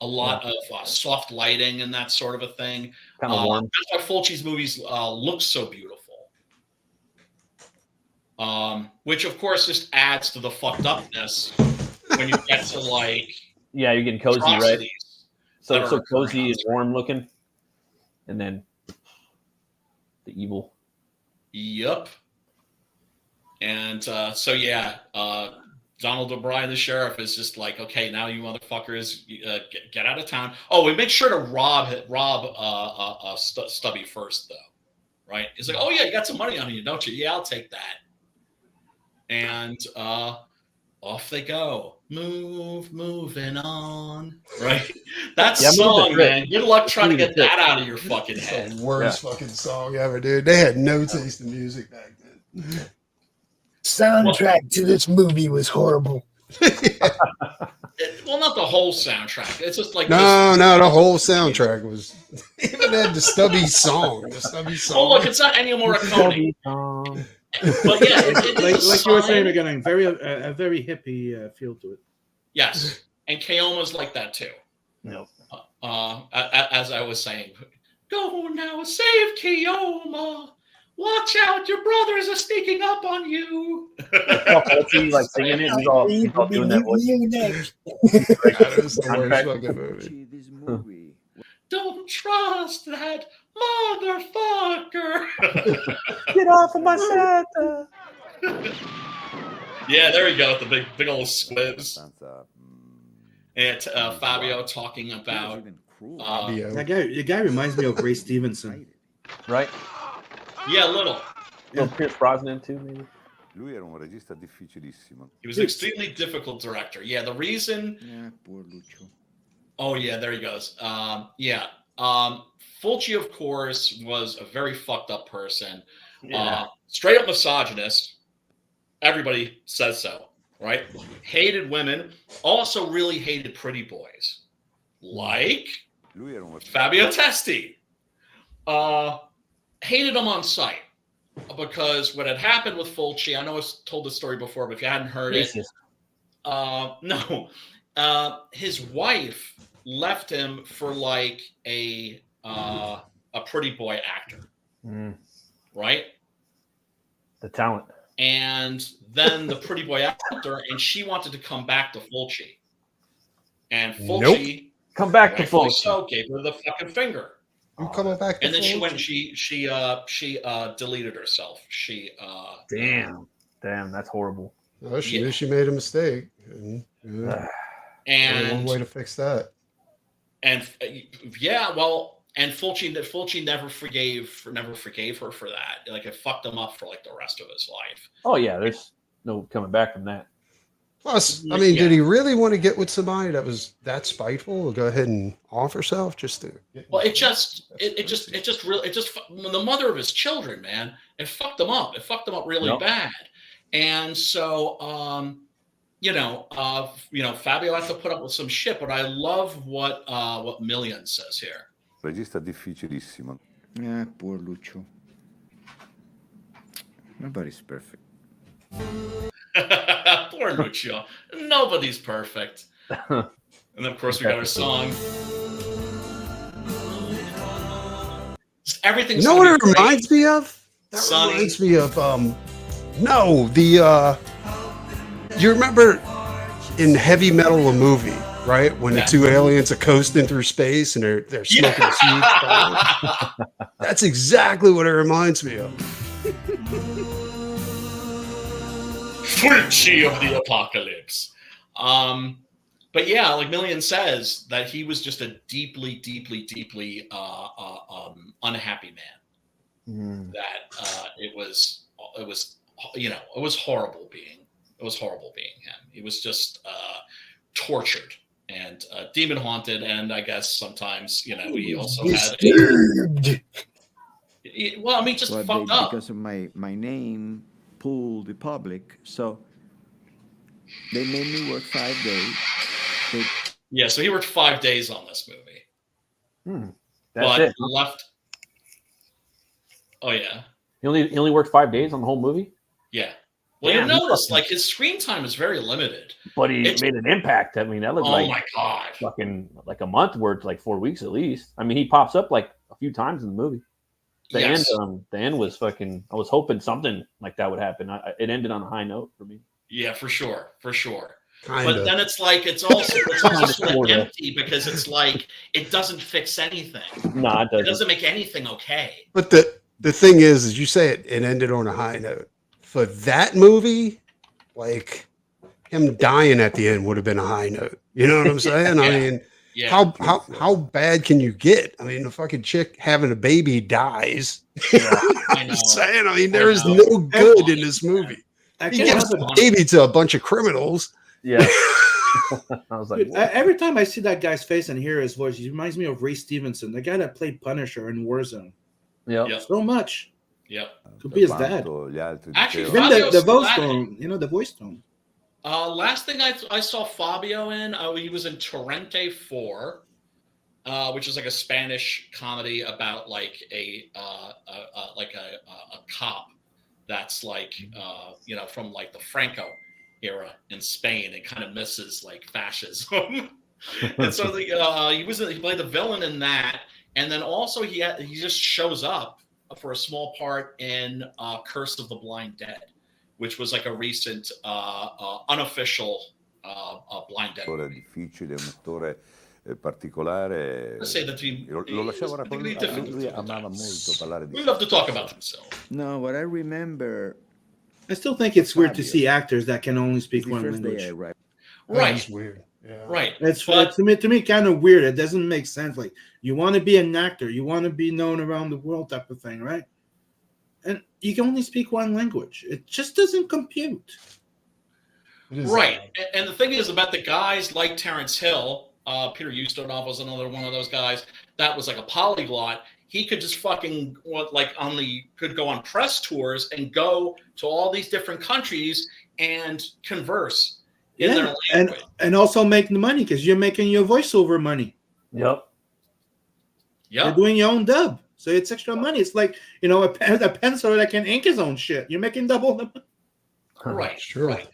A lot of soft lighting and that sort of a thing. Kind of warm. That's why Fulci's movies look so beautiful. Which of course just adds to the fucked upness. When you get to like, yeah, you're getting cozy, right? So cozy and warm looking, and then the evil. Yep. And Donald O'Brien, the sheriff, is just like, okay, now you motherfuckers get out of town. Oh, we make sure to rob Stubby first, though, right? He's like, oh yeah, you got some money on you, don't you? Yeah, I'll take that. And off they go. Moving on. Right? That song, man. Good luck trying to get that out of your fucking head. The worst fucking song ever, dude. They had no taste in music back then. Soundtrack to this movie was horrible. Well, not the whole soundtrack. It's just like the whole soundtrack was even had the Stubby song. Oh, look, it's not Ennio Morricone. But yeah, like you were saying again, a very hippie feel to it. Yes, and Keoma's like that too. No, as I was saying, go now, save Keoma. Watch out, your brothers are sneaking up on you. Like singing it, he's all doing that voice. That was the worst fucking movie. Don't trust that motherfucker. Get off of my Santa. Yeah, there we go with the big old squibs. And Fabio talking about the guy reminds me of Ray Stevenson, right? Yeah, a little. Pierce Brosnan too, maybe. Lui era un regista difficilissimo. He was an extremely difficult director. Yeah, the reason. Yeah, poor Lucio. Oh yeah, there he goes. Fulci, of course, was a very fucked up person. Yeah. Straight up misogynist. Everybody says so, right? Hated women. Also really hated pretty boys. Like Fabio Testi. hated him on sight because what had happened with Fulci, I know I told this story before, but if you hadn't heard it, no, his wife left him for like a pretty boy actor, right? The talent. And then the pretty boy actor, and she wanted to come back to Fulci. And Fulci come back to Fulci. So gave her the fucking finger. I'm coming back to and then Fulci. she went and she deleted herself. Damn, that's horrible. Oh, she knew she made a mistake. And one way to fix that. And and Fulci never forgave her for that. Like, it fucked him up for like the rest of his life. Oh yeah, there's no coming back from that. Plus, I mean, did he really want to get with somebody that was that spiteful? Go ahead and off herself just to. Well, it just when the mother of his children, man, it fucked him up. It fucked him up really bad. And so, Fabio had to put up with some shit. But I love what Million says here. Regista difficilissimo. Poor Lucio. Nobody's perfect. Poor Lucio. Nobody's perfect. And then, of course, we got our song. Everything's. You know what it reminds me of? That reminds me of you remember in Heavy Metal, a movie, right? When the two aliens are coasting through space and they're smoking a huge fire. That's exactly what it reminds me of. Fulci of the apocalypse. But yeah, like Million says, that he was just a deeply, deeply, deeply unhappy man. That it was horrible being him. He was just tortured and demon haunted, and I guess sometimes he also had. Well, I mean, just fucked up because of my name. Pulled the public, so they made me work 5 days. So he worked 5 days on this movie. That's it. Left. Oh yeah. He only worked 5 days on the whole movie. Yeah. Well, you notice like his screen time is very limited. But he made an impact. I mean, that looked my god, fucking like a month worth, like 4 weeks at least. I mean, he pops up like a few times in the movie. The end was fucking. I was hoping something like that would happen. It ended on a high note for me. Yeah, for sure. Kinda. Then it's like it's also sort of empty because it's like it doesn't fix anything. No, it doesn't. It doesn't make anything okay. But the thing is you say it ended on a high note. For that movie, like him dying at the end would have been a high note. You know what I'm saying? I mean. Yeah. How bad can you get? I mean, the fucking chick having a baby dies. I'm saying, I mean, there is no good in this movie. He gives a baby to a bunch of criminals. Yeah. I was like, every time I see that guy's face and hear his voice, he reminds me of Ray Stevenson, the guy that played Punisher in Warzone. Yeah. So much. Yeah. Could be his dad. Actually, even the voice tone, the voice tone. Last thing I saw Fabio in, he was in Torrente 4, which is like a Spanish comedy about like a cop that's like from like the Franco era in Spain. It kind of misses like fascism, and so he played the villain in that, and then also he just shows up for a small part in Curse of the Blind Dead, which was like a recent unofficial Blind Dead. È difficile, un attore particolare. Lo lasciavo raccontare. Lui amava molto parlare di. We love to talk about himself. No, what I remember. I still think it's weird to see actors that can only speak one language. Right. It's weird. Yeah. Right. It's to me kind of weird. It doesn't make sense. Like, you want to be an actor, you want to be known around the world, type of thing, right? And you can only speak one language. It just doesn't compute. Right. And the thing is about the guys like Terrence Hill, Peter Ustinov was another one of those guys that was like a polyglot. He could just fucking could go on press tours and go to all these different countries and converse in their language. And also make the money because you're making your voiceover money. Yep. You're doing your own dub. So it's extra money. It's like, you know, a pencil that can ink his own shit. You're making double the money. Right, Sure. right.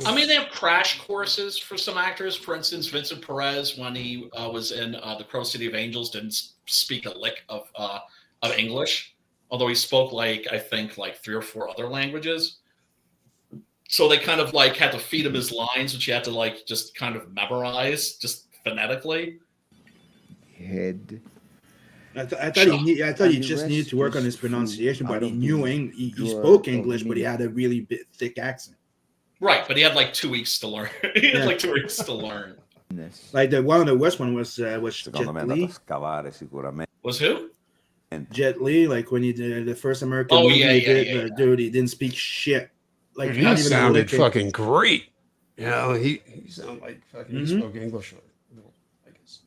I mean, they have crash courses for some actors. For instance, Vincent Perez, when he was in The Crow City of Angels, didn't speak a lick of English, although he spoke I think 3 or 4 other languages. So they kind of had to feed him his lines, which he had to just kind of memorize, just phonetically. Head. I thought he just needed to work on his pronunciation, but he knew he spoke English, but he had a really thick accent. Right, but he had 2 weeks to learn. He had 2 weeks to learn. Like the one of the worst one was Jet Li. Was who? Jet Li, like when he did the first American movie, dude, he didn't speak shit. Like he sounded fucking great. You know, he sounded like fucking he spoke English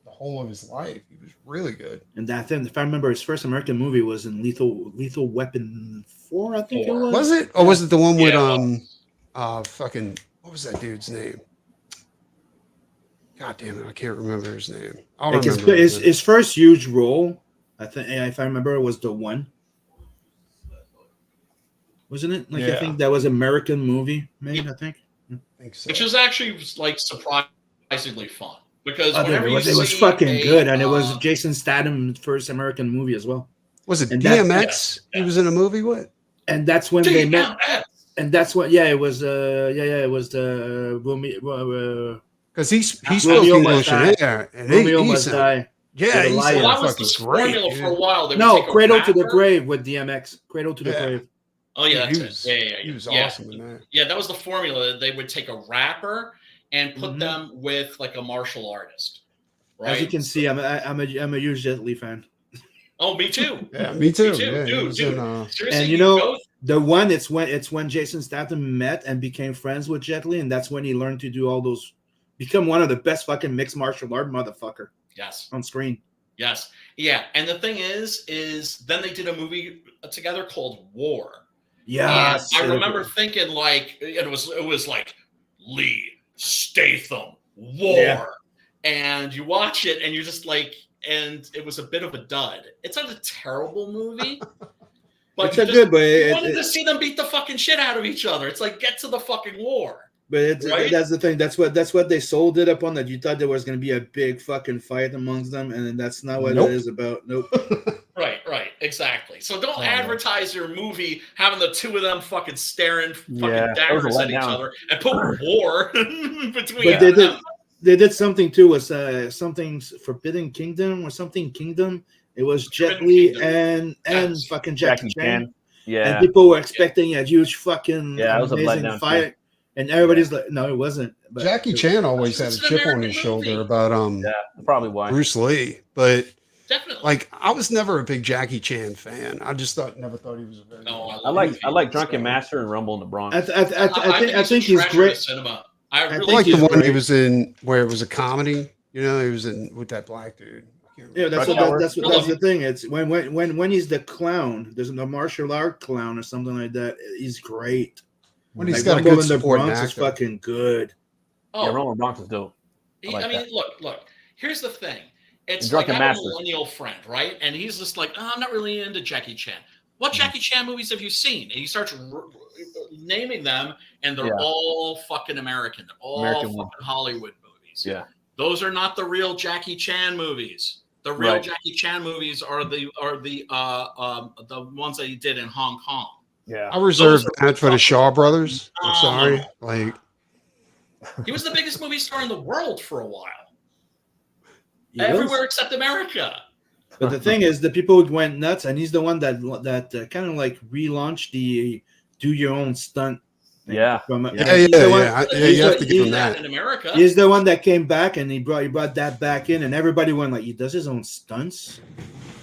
the whole of his life. He was really good. And that thing, if I remember, his first American movie was in Lethal Weapon 4, I think it was. Was it? Or was it the one with fucking what was that dude's name? God damn it, I can't remember his name. I'll remember his first huge role, I think, if I remember, was The One. Wasn't it? I think that was an American movie made, I think so. Which was actually surprisingly fun. Because it was fucking good, and it was Jason Statham's first American movie as well. Was it DMX? He was in a movie. What? And that's when they met. And that's what. Yeah, it was. It was the Romeo. Because he spoke English in there, and Romeo Must Die. Yeah, he said that was the formula for a while. Cradle to the Grave with DMX. Cradle to the Grave. Oh yeah, he was awesome in that. Yeah, that was the formula. They would take a rapper and put them with a martial artist. Right? As you can see, I'm a huge Jet Li fan. Oh, me too. Yeah, me too. Yeah, dude. Seriously, and you know the one, it's when Jason Statham met and became friends with Jet Li, and that's when he learned to do all those, become one of the best fucking mixed martial art motherfucker. Yes. On screen. Yes. Yeah. And the thing is then they did a movie together called War. Yeah. I remember thinking it was like Lee, Statham, War. Yeah. And you watch it and you're just and it was a bit of a dud. It's not a terrible movie. But you wanted to see them beat the fucking shit out of each other. It's get to the fucking war. But that's the thing. That's what they sold it upon, that you thought there was going to be a big fucking fight amongst them, and that's not what it is about. Nope. Right, exactly. So don't advertise your movie having the two of them fucking staring daggers at each other and put war between them. They did something too. Was something Forbidden Kingdom or something Kingdom? It was Jet Li and fucking Jackie Chan. Yeah, and people were expecting a huge fucking amazing fight. Too. And everybody's like, no, it wasn't. But Jackie Chan always had a chip on his shoulder about probably why Bruce Lee, but definitely, I was never a big Jackie Chan fan. I just never thought he was a very. No, I like Drunken Master and Rumble in the Bronx. I think he's great. I like the one he was in where it was a comedy. You know, he was in with that black dude. Yeah, that's the thing. It's when he's the clown. There's a martial art clown or something like that. He's great. When he's got a good support actor. Is fucking good. Oh, yeah, Roman Bronx is dope. I mean, look. Here's the thing. It's I have a millennial friend, right? And he's just I'm not really into Jackie Chan. What Jackie Chan movies have you seen? And he starts naming them, and they're all fucking American. They're all fucking Hollywood movies. Yeah. Those are not the real Jackie Chan movies. The real Jackie Chan movies are the ones that he did in Hong Kong. Yeah, I reserved that for the Shaw Brothers. I'm sorry, he was the biggest movie star in the world for a while. Everywhere except America. But the thing is, the people went nuts, and he's the one that kind of relaunched the do your own stunt. Yeah. You have to give him that. In America, he's the one that came back, and he brought that back in, and everybody went he does his own stunts.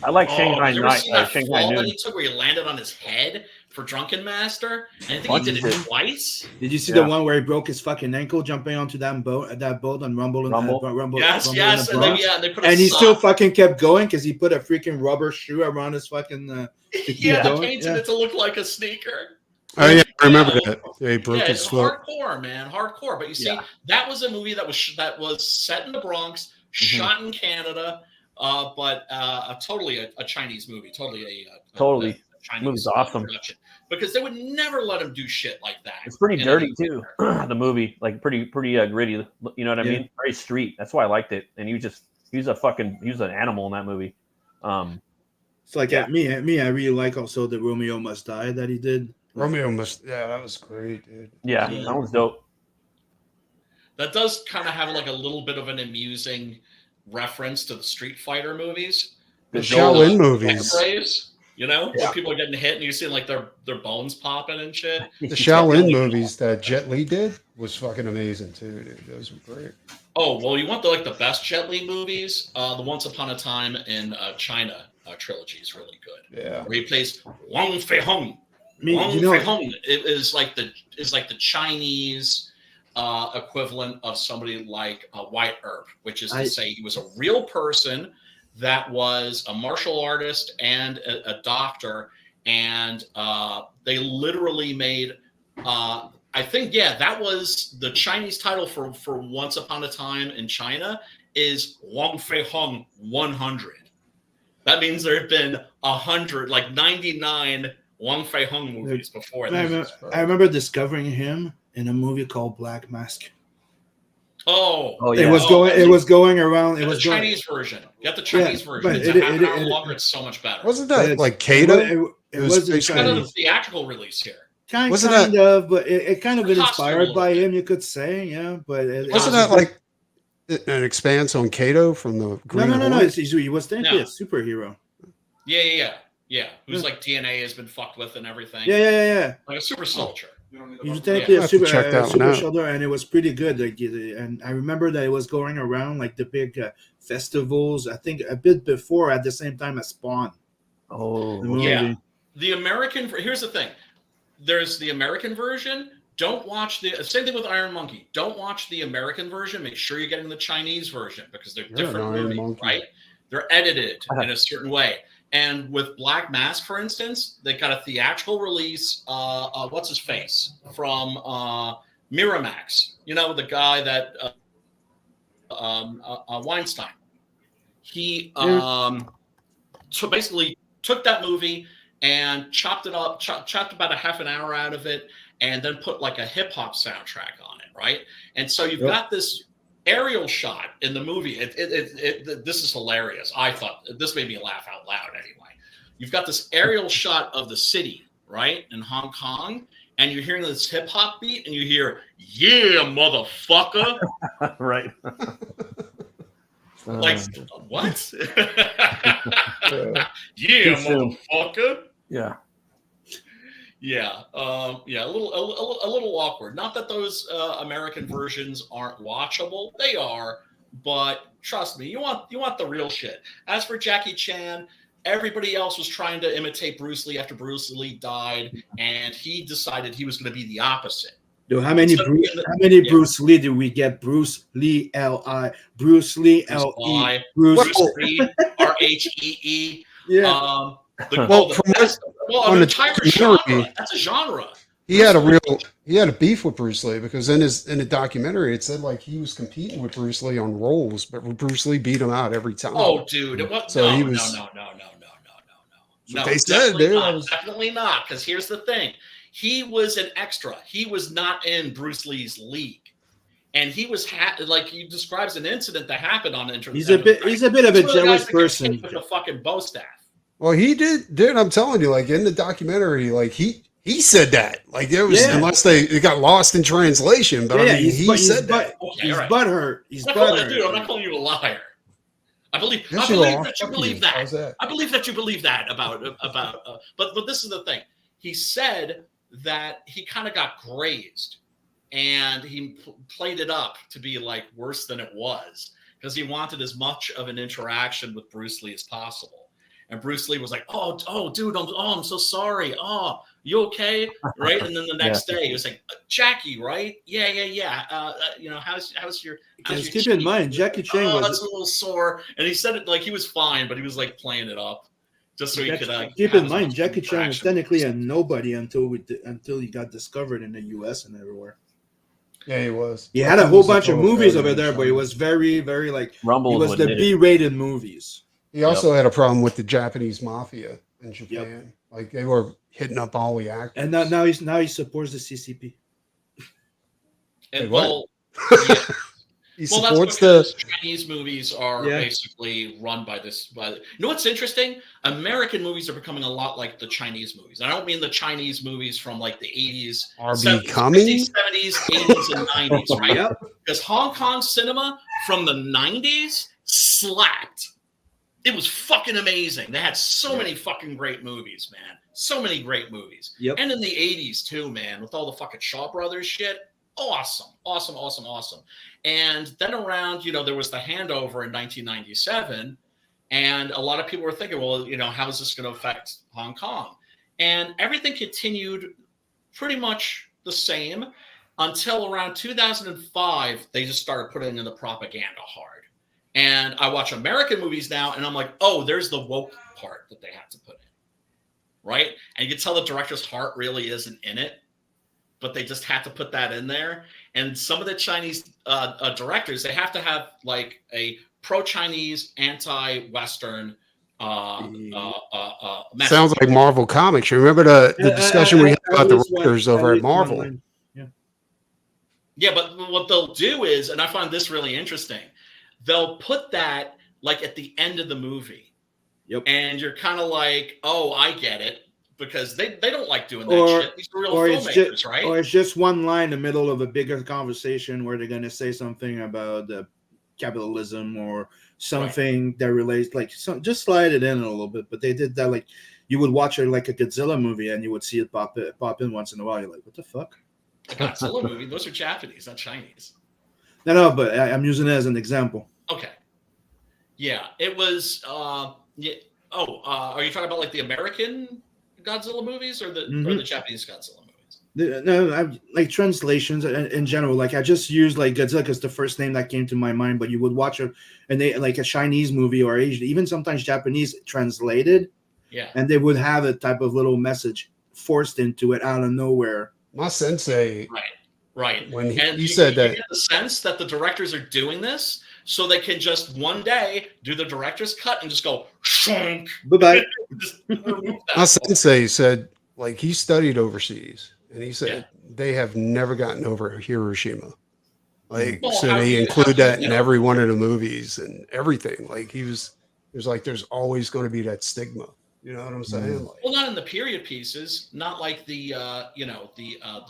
I like Shanghai Night. Shanghai Noon. He took where he landed on his head for Drunken Master, and I think he did it twice. Did you see the one where he broke his fucking ankle jumping onto that boat on Rumble? Yes. And they put he still fucking kept going because he put a freaking rubber shoe around his fucking. Painted it to look like a sneaker. Oh yeah, I remember that. Yeah, he broke his foot. Hardcore, man, hardcore. But you see, that was a movie that was set in the Bronx, shot in Canada. but totally a Chinese movie, totally a Chinese movie's awesome production, because they would never let him do shit like that. It's pretty dirty too. The movie, like pretty gritty. You know what I mean? Very street. That's why I liked it. And he was an animal in that movie. It's like at me, I really like also the Romeo Must Die that he did. That was great, dude. Yeah, that was dope. That does kind of have like a little bit of an amusing reference to the Street Fighter movies. The Shaolin movies. You know, where people are getting hit and you see like their bones popping and shit. The Shaolin movies that Jet Li did was fucking amazing too, dude. Those were great. Oh, well, you want the best Jet Li movies? The Once Upon a Time in China trilogy is really good. Yeah. Where he plays Wang Fei Hong. Fei Hong is like the Chinese equivalent of somebody like White Earp, which is to say he was a real person that was a martial artist and a doctor, and they literally made I think that was the Chinese title for Once Upon a Time in China is Wang Fei Hong 100. That means there have been 100, like 99 Wang Fei Hong movies before that. I remember discovering him in a movie called Black Mask. Oh yeah. It was going around. It was the Chinese version. You got the Chinese version. It's a half an hour longer. It's so much better. Wasn't that like Kato? It was kind of the theatrical release here. Kind of, but it kind of been inspired by him, you could say, yeah. But wasn't that like an expanse on Kato from the Green No. He was technically a superhero. Yeah. Who's like DNA has been fucked with and everything. Yeah. Like a super soldier. He was technically a super soldier, and it was pretty good. Like, and I remember that it was going around like the big festivals. I think a bit before, at the same time as Spawn. Yeah. The American. Here's the thing. There's the American version. Don't watch the same thing with Iron Monkey. Don't watch the American version. Make sure you're getting the Chinese version because they're different movies, right? They're edited in a certain way. And with Black Mask, for instance, they got a theatrical release. What's his face from Miramax? You know, the guy that Weinstein. He basically took that movie and chopped it up, chopped about a half an hour out of it, and then put like a hip hop soundtrack on it, right? And so you've got this aerial shot in the movie. This is hilarious. I thought this made me laugh out loud. Anyway, you've got this aerial shot of the city, right, in Hong Kong, and you're hearing this hip hop beat, and you hear "Yeah, motherfucker," right? Like what? Yeah, motherfucker. Yeah. A little awkward. Not that those American versions aren't watchable; they are. But trust me, you want the real shit. As for Jackie Chan, everybody else was trying to imitate Bruce Lee after Bruce Lee died, and he decided he was going to be the opposite. Dude, how many Bruce Lee did we get? Bruce Lee L.I. Bruce Lee L.E. Bruce Lee R.H.E.E. Yeah. An entire genre. That's a genre. He had a beef with Bruce Lee because in the documentary it said like he was competing with Bruce Lee on roles, but Bruce Lee beat him out every time. Oh, dude! No. They said, dude. Definitely not. Because here's the thing: he was an extra. He was not in Bruce Lee's league, and he was like he describes an incident that happened on internet. He's a bit of a jealous person. With a fucking bow staff. Well, he did, dude. I'm telling you, like in the documentary, like he said that, like there was unless they got lost in translation, but I mean, he said that. He's butthurt. He's butthurt. Dude, I'm not calling you a liar. I believe that you believe that. I believe that you believe that about. But this is the thing. He said that he kind of got grazed, and he played it up to be like worse than it was because he wanted as much of an interaction with Bruce Lee as possible. And Bruce Lee was like, "Oh, dude, I'm so sorry. Oh, you okay?" Right? And then the next day, he was like, "Jackie, right? Yeah. How's your?" Keep in mind, Jackie Chan was that's a little sore, and he said it like he was fine, but he was like playing it up just so he could. Keep in mind, Jackie Chan was technically a nobody until he got discovered in the U.S. and everywhere. Yeah, he was. He had a whole bunch of movies over there, but it was very, very like Rumble it was the B-rated movies. He also had a problem with the Japanese mafia in Japan. Like they were hitting up all the actors. And now he supports the CCP. And Wait, yeah. He Well, supports that's because the Chinese movies are basically run by this. You know what's interesting? American movies are becoming a lot like the Chinese movies. I don't mean the Chinese movies from like the 80s, are 70s, becoming 70s, 80s, and 90s, right? Because Hong Kong cinema from the 90s slapped. It was fucking amazing. They had so many fucking great movies, man. So many great movies. And in the 80s too, man, with all the fucking Shaw Brothers shit. Awesome. And then around, there was the handover in 1997, and a lot of people were thinking, well, how is this going to affect Hong Kong? And everything continued pretty much the same until around 2005. They just started putting in the propaganda hard. And I watch American movies now, and I'm like, oh, there's the woke part that they had to put in, right? And you can tell the director's heart really isn't in it, but they just had to put that in there. And some of the Chinese directors, they have to have like a pro-Chinese, anti-Western message. Sounds like Marvel Comics. You remember the discussion we had about the writers over at Marvel? Yeah, but what they'll do is, and I find this really interesting, they'll put that like at the end of the movie. And you're kind of like, oh, I get it. Because they don't like doing that shit. These are real filmmakers, right? Or it's just one line in the middle of a bigger conversation where they're going to say something about capitalism or something that relates, just slide it in a little bit. But they did that, like you would watch a Godzilla movie and you would see it pop in once in a while. You're like, what the fuck? A Godzilla movie? Those are Japanese, not Chinese. No, but I'm using it as an example. Okay. Yeah, it was. Are you talking about like the American Godzilla movies or the Japanese Godzilla movies? No, like translations in general. Like I just used like Godzilla because the first name that came to my mind. But you would watch a Chinese movie or Asian, even sometimes Japanese translated, and they would have a type of little message forced into it out of nowhere. My sensei, right. When he said that, you get the sense that the directors are doing this so they can just one day do the director's cut and just go shunk. Bye-bye. My sensei said, like, he studied overseas, and he said they have never gotten over Hiroshima. Like, so they include that in every one of the movies and everything. Like, he was like, there's always going to be that stigma. You know what I'm saying? Like, well, not in the period pieces, not like the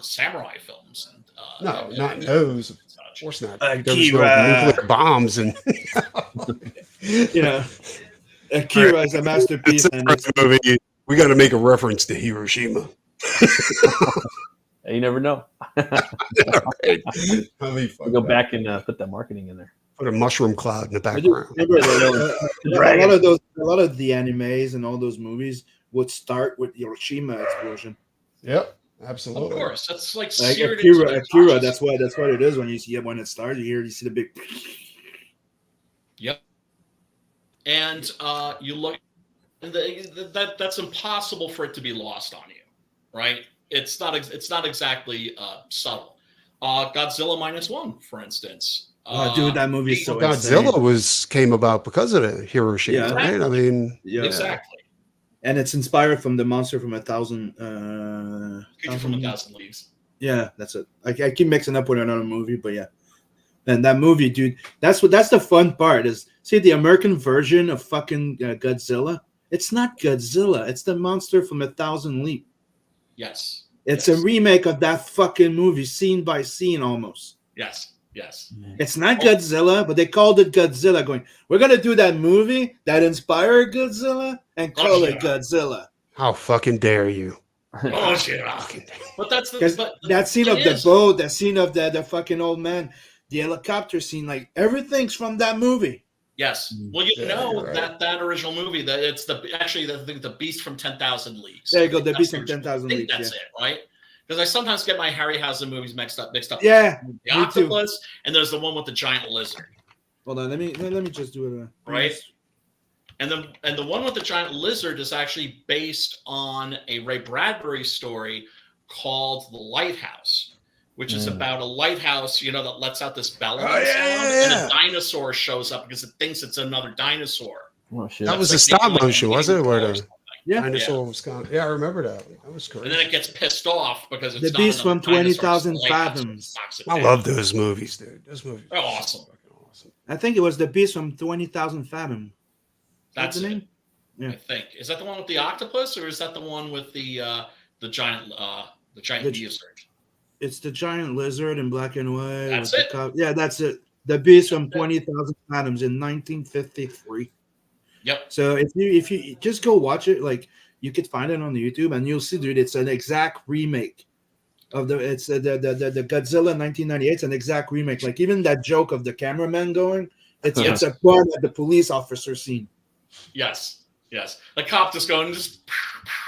samurai films. And, no, not in those. Of course not. There was no nuclear bombs and Akira is a masterpiece. And movie. We got to make a reference to Hiroshima. You never know. We'll go back and put that marketing in there. Put a mushroom cloud in the background. A lot of the animes and all those movies would start with Hiroshima explosion. Yep, absolutely. Of course, that's like Akira. That's what it is when you see it when it starts. You see the big. Yep. And you look, that's impossible for it to be lost on you, right? It's not exactly subtle. Godzilla -1, for instance. Dude, that movie is so Godzilla insane. came about because of the Hiroshima, right? I mean, exactly. And it's inspired from the monster from a thousand. Creature from a Thousand Leagues. Yeah, that's it. I keep mixing up with another movie, but yeah. And that movie, dude, that's the fun part is see the American version of fucking Godzilla. It's not Godzilla. It's the monster from a Thousand Leagues. Yes. It's a remake of that fucking movie, scene by scene, almost. Yes. It's not Godzilla, but they called it Godzilla. Going, we're gonna do that movie that inspired Godzilla and call it Godzilla. How fucking dare you? Oh shit! But that's that scene of the boat, that scene of the fucking old man, the helicopter scene, like everything's from that movie. Yes. Well, that original movie that it's the Beast from 10,000 Leagues. There you go, the Beast from 10,000 Leagues. That's it, right? Because I sometimes get my Harryhausen movies mixed up. Yeah, the octopus, and there's the one with the giant lizard. Hold on, let me just do it. Right, and the one with the giant lizard is actually based on a Ray Bradbury story called The Lighthouse, which is about a lighthouse, that lets out this bellowing sound, and a dinosaur shows up because it thinks it's another dinosaur. Oh shit! That was a stop motion, wasn't it? Where the Yeah. dinosaur was gone. Yeah, I remember that. That was crazy. And then it gets pissed off because it's The Beast from 20,000 Fathoms. I love those movies, dude. Those movies are awesome. Awesome. I think it was The Beast from 20,000 Fathoms. That's the it. name. Yeah. I think. Is that the one with the octopus, or is that the one with the giant lizard? It's the giant lizard in black and white. That's it. Yeah, that's it. The Beast from 20,000 Fathoms in 1953. Yep. So if you just go watch it, like you could find it on the YouTube, and you'll see, dude, it's an exact remake of the Godzilla 1998. It's an exact remake. Like even that joke of the cameraman going, it's a part of the police officer scene. Yes. The cop just going, just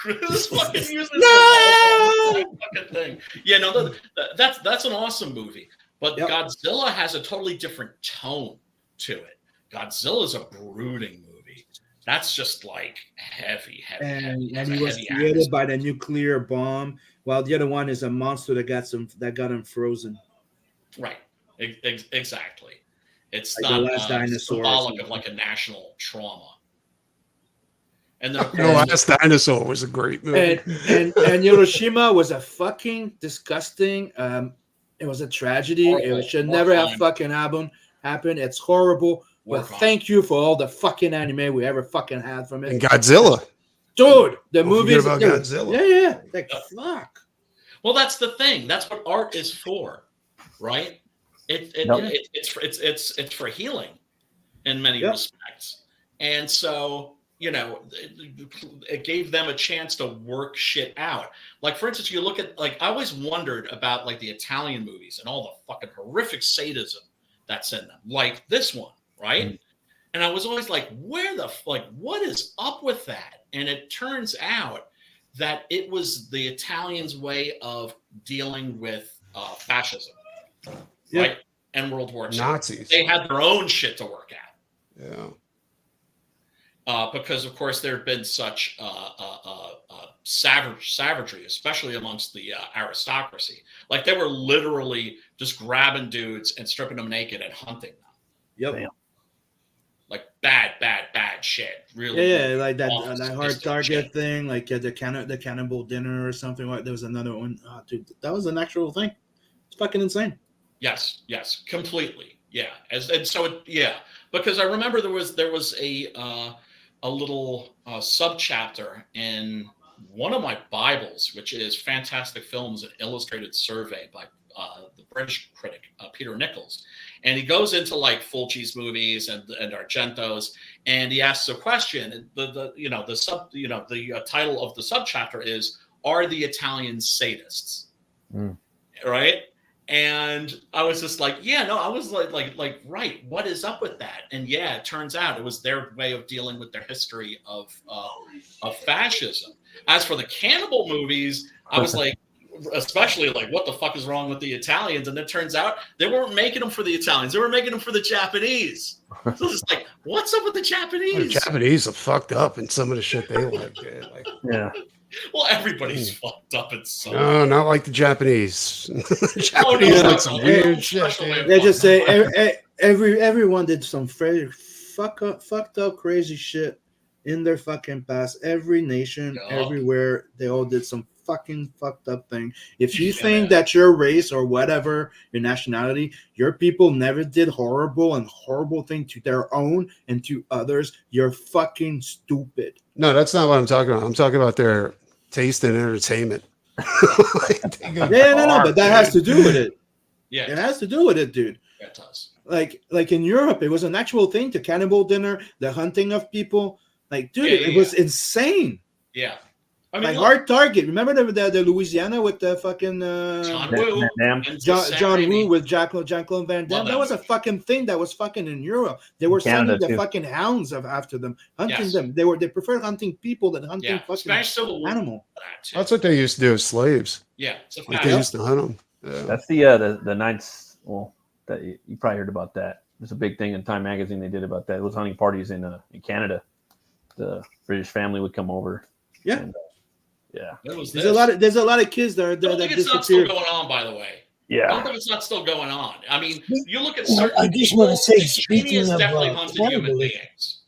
fucking using fucking thing. Yeah, no, that's an awesome movie. But Godzilla has a totally different tone to it. Godzilla's a brooding movie. That's just like heavy. And he was created by the nuclear bomb, while the other one is a monster that got him frozen. Right. Exactly. It's like not the last dinosaur symbolic of like a national trauma. And then The Last Dinosaur was a great movie. And Hiroshima was a fucking disgusting. It was a tragedy. It should never have fucking happen. It's horrible. But thank you for all the fucking anime we ever fucking had from it. And Godzilla. Dude, the movies about Godzilla. Yeah. Like fuck. Well, that's the thing. That's what art is for, right? It's for healing in many respects. And so, it gave them a chance to work shit out. Like, for instance, you look at, like, I always wondered about, like, the Italian movies and all the fucking horrific sadism that's in them. Like this one, right? Mm-hmm. And I was always like, what is up with that? And it turns out that it was the Italians' way of dealing with fascism, right? And World War II. Nazis. They had their own shit to work out. Yeah. Because, of course, there had been such savagery, especially amongst the aristocracy. Like, they were literally just grabbing dudes and stripping them naked and hunting them. Yep. Damn. Like, bad shit. Really. Yeah, like that hard target shit thing, like the cannibal dinner or something. Like, there was another one. Oh, dude, that was an actual thing. It's fucking insane. Yes, completely. Yeah. Because I remember there was a little subchapter in one of my Bibles, which is Fantastic Films, an Illustrated Survey by the British critic Peter Nichols, and he goes into like Fulci's movies and Argento's, and he asks a question. The title of the subchapter is "Are the Italians Sadists?" Right? And I was just like, I was like, right, what is up with that? And it turns out it was their way of dealing with their history of fascism. As for the cannibal movies, I was like, especially like, what the fuck is wrong with the Italians? And it turns out they weren't making them for the Italians; they were making them for the Japanese. So it's like, what's up with the Japanese? The Japanese are fucked up in some of the shit they like. Yeah. Well, everybody's fucked up in some. No, not like the Japanese. The Japanese like some weird shit. They just say everyone did some very fucked up, crazy shit in their fucking past. Every nation, everywhere, they all did some fucking fucked up thing. If you think that your race or whatever, your nationality, your people never did horrible thing to their own and to others, you're fucking stupid. No, that's not what I'm talking about. I'm talking about their taste in entertainment. But that has to do with it. Yeah, it has to do with it, dude. Yeah, it does. Like in Europe, it was an actual thing. The cannibal dinner, the hunting of people. Like, dude, it was insane. Yeah. I mean, hard target. Remember the Louisiana with the fucking John Woo with Jean-Claude Van Damme? That was a fucking thing that was fucking in Europe. They were sending the fucking hounds after them, hunting them. They preferred hunting people than hunting fucking animal. That's what they used to do with slaves. Yeah, they used to hunt them. Yeah. That's the Knights. Well, that you probably heard about that. There's a big thing in Time Magazine they did about that. It was hunting parties in Canada. The British family would come over. Yeah. And, there's a lot of kids that it's not still going on, by the way. Yeah. I don't think it's not still going on. I mean, you look at certain I just want to say, speaking of definitely hunted human beings.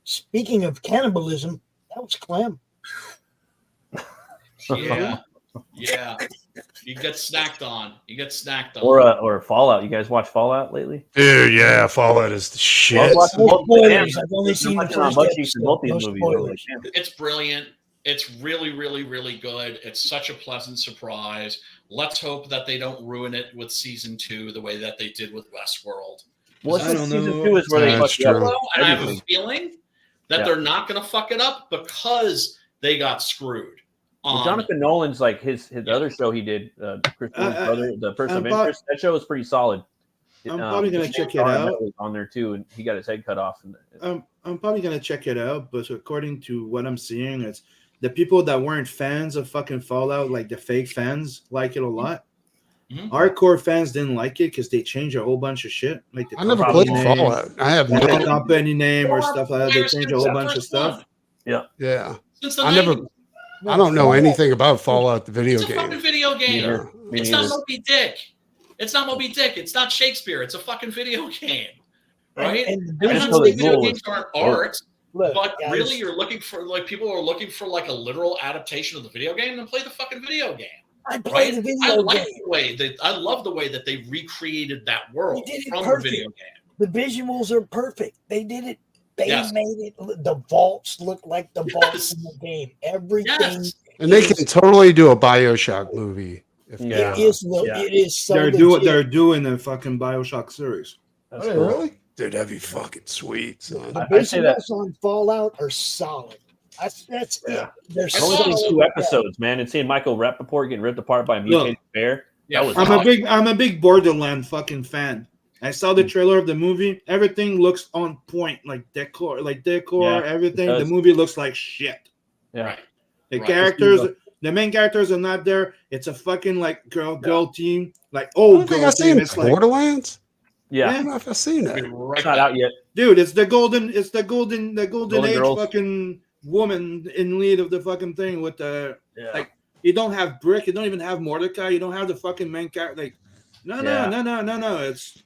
Speaking of cannibalism, that was Clem. Yeah. Yeah. You get snacked on. Or Fallout. You guys watch Fallout lately? Dude, yeah, Fallout is the shit. No spoilers. I've only seen the first episode. No spoilers. It's brilliant. It's really, really, really good. It's such a pleasant surprise. Let's hope that they don't ruin it with season 2 the way that they did with Westworld. Well, season 2 is where they fucked it up. And I have a feeling that they're not going to fuck it up because they got screwed. Well, Jonathan Nolan's like his other show he did, Chris brother, The Person of Interest. That show was pretty solid. I'm probably gonna check it out. On there too, and he got his head cut off. I'm probably gonna check it out, but according to what I'm seeing, it's the people that weren't fans of fucking Fallout, like the fake fans, like it a lot. Mm-hmm. Hardcore fans didn't like it because they changed a whole bunch of shit. Like I never played Fallout. I have no company name or stuff like that. They changed a whole bunch of stuff. Yeah. Since the I don't know anything about Fallout, the video game. It's a fucking video game. It's not Moby Dick. It's not Moby Dick. It's not Shakespeare. It's a fucking video game, right? I'm not saying video games aren't art, but really, you're looking for people are looking for like a literal adaptation of the video game. Then play the fucking video game. I played the video game. I love the way that they recreated that world from the video game. The visuals are perfect. They did it. They made it. The vaults look like the vaults in the game. Everything. And they can totally do a BioShock movie. It is. So they're doing a fucking BioShock series. That's cool. Really? Dude, that'd be fucking sweet. Son. The visuals on Fallout are solid. That's it. There's only 2 episodes, man, and seeing Michael Rappaport getting ripped apart by a mutated bear. I'm a big Borderland fucking fan. I saw the trailer of the movie. Everything looks on point, like decor, everything. The movie looks like shit. Yeah. Right. The characters, the main characters are not there. It's a fucking like girl team, like old girl team. It's like Borderlands. Yeah. I don't know if I've seen that. It's not out yet, dude. It's the golden age girls. fucking woman in lead of the fucking thing with the like. You don't have Brick. You don't even have Mordecai. You don't have the fucking main character. Like, no. It's.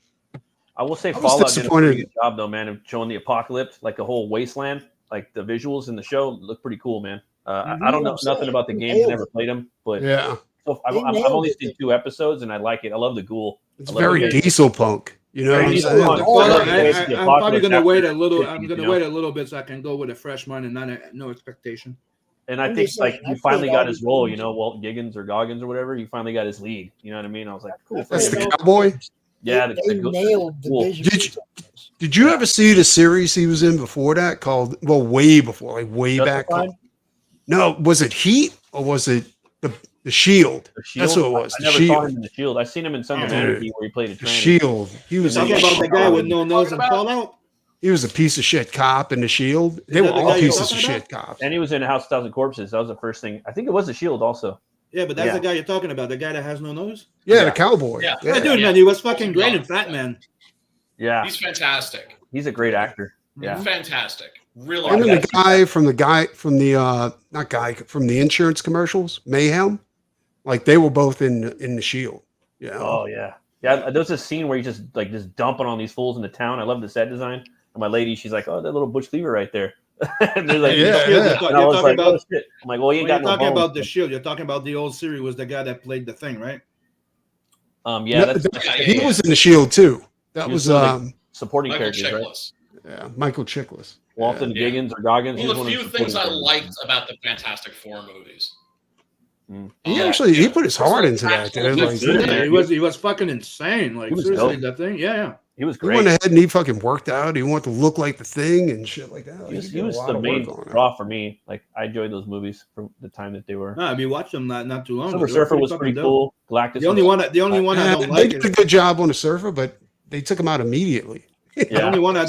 I will say Fallout did a pretty good job, though, man, of showing the apocalypse, like the whole wasteland. Like the visuals in the show look pretty cool, man. I don't know nothing about the games, never played them, but so I've only seen 2 episodes, and I like it. I like the ghoul. It's very diesel punk, you know. I'm probably gonna wait a little. I'm gonna wait a little bit so I can go with a fresh mind and no expectation. And I think he finally got his role, you know, Walt Giggins or Goggins or whatever. He finally got his lead. You know what I mean? I was like, cool. That's the cowboy. Yeah, they nailed the visuals. Did you ever see the series he was in before that called, way before, like way back? No, was it Heat or was it the Shield? The Shield? That's what it was. I never saw him in the Shield. I seen him in Sons of Anarchy where he played a trainer. Shield. He was talking about the guy with no nose and Fallout. He was a piece of shit cop in the Shield. They were all pieces of shit cops. And he was in House of 1,000 Corpses. That was the first thing. I think it was the Shield also. Yeah, but that's the guy you're talking about. The guy that has no nose. Yeah, the cowboy. Yeah, dude, man, he was fucking great in Fat Man. Yeah, he's fantastic. He's a great actor. Yeah, fantastic. Really. And then the insurance commercials, Mayhem, like they were both in the Shield. Yeah. Oh yeah. There's a scene where he's just dumping on these fools in the town. I love the set design. And my lady, she's like, "Oh, that little Butch Cleaver right there." And they're like, You're talking about, "Oh shit!" I'm like, "Well, you ain't got no talking bones." About the Shield. You're talking about the old series. Was the guy that played the Thing, right? He was in the Shield too. That was supporting Michael characters, Chiklis. right? Yeah, Michael Chiklis. Walton Giggins or Goggins. One of the few things I liked about the Fantastic Four movies. He put his heart into that. He was fucking insane. Like seriously, that Thing. Yeah. He was great. He went ahead and he fucking worked out. He wanted to look like the Thing and shit like that. He was the main draw for me. Like I enjoyed those movies from the time that they were. No, I mean, watched them not too long. Silver Surfer was pretty cool. Galactus. The only one I don't like. They did a good job on the Surfer, but they took him out immediately. The only one I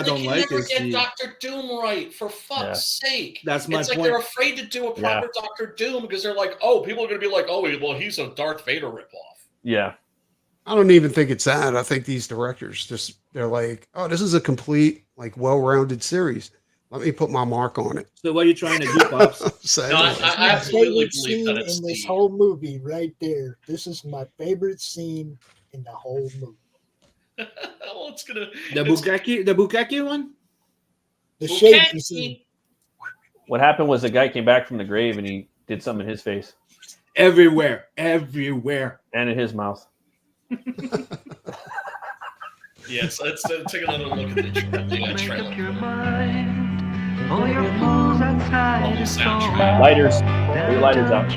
don't like is get Dr. Doom right, for fuck's sake. That's my point. It's like they're afraid to do a proper Dr. Doom because they're like, oh, people are going to be like, oh, well, he's a Darth Vader ripoff. Yeah. I don't even think it's that. I think these directors they're like, oh, this is a complete, like, well-rounded series. Let me put my mark on it. So what are you trying to do, Pops? I absolutely believe that it's in this whole movie right there. This is my favorite scene in the whole movie. Well, the Bukaki one? The shade you see. What happened was the guy came back from the grave and he did something in his face. Everywhere. And in his mouth. Yes, let's take another look at the trailer. Lighters. Your lighters out.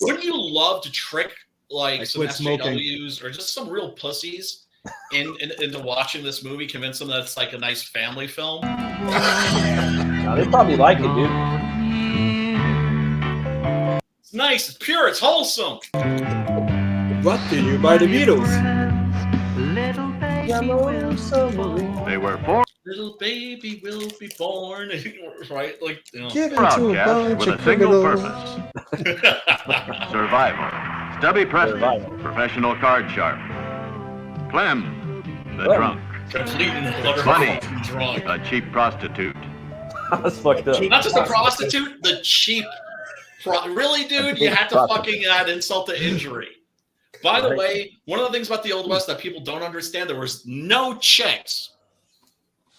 Wouldn't you love to trick like some smoking. SJWs or just some real pussies into watching this movie, convince them that it's like a nice family film? No, they probably like it, dude. It's nice, it's pure, it's wholesome. Brought to you by the Beatles. They were born. Little baby will be born, right? Like, you know. Broadcast with a single purpose: survival. Stubby Preston, professional card sharp. Clem, the drunk. Complete and utter Bunny, drunk. a cheap prostitute. That's fucked up. Not just a prostitute, the cheap. Really, dude? You had to fucking add insult to injury. By the way, one of the things about the Old West that people don't understand, there was no chicks.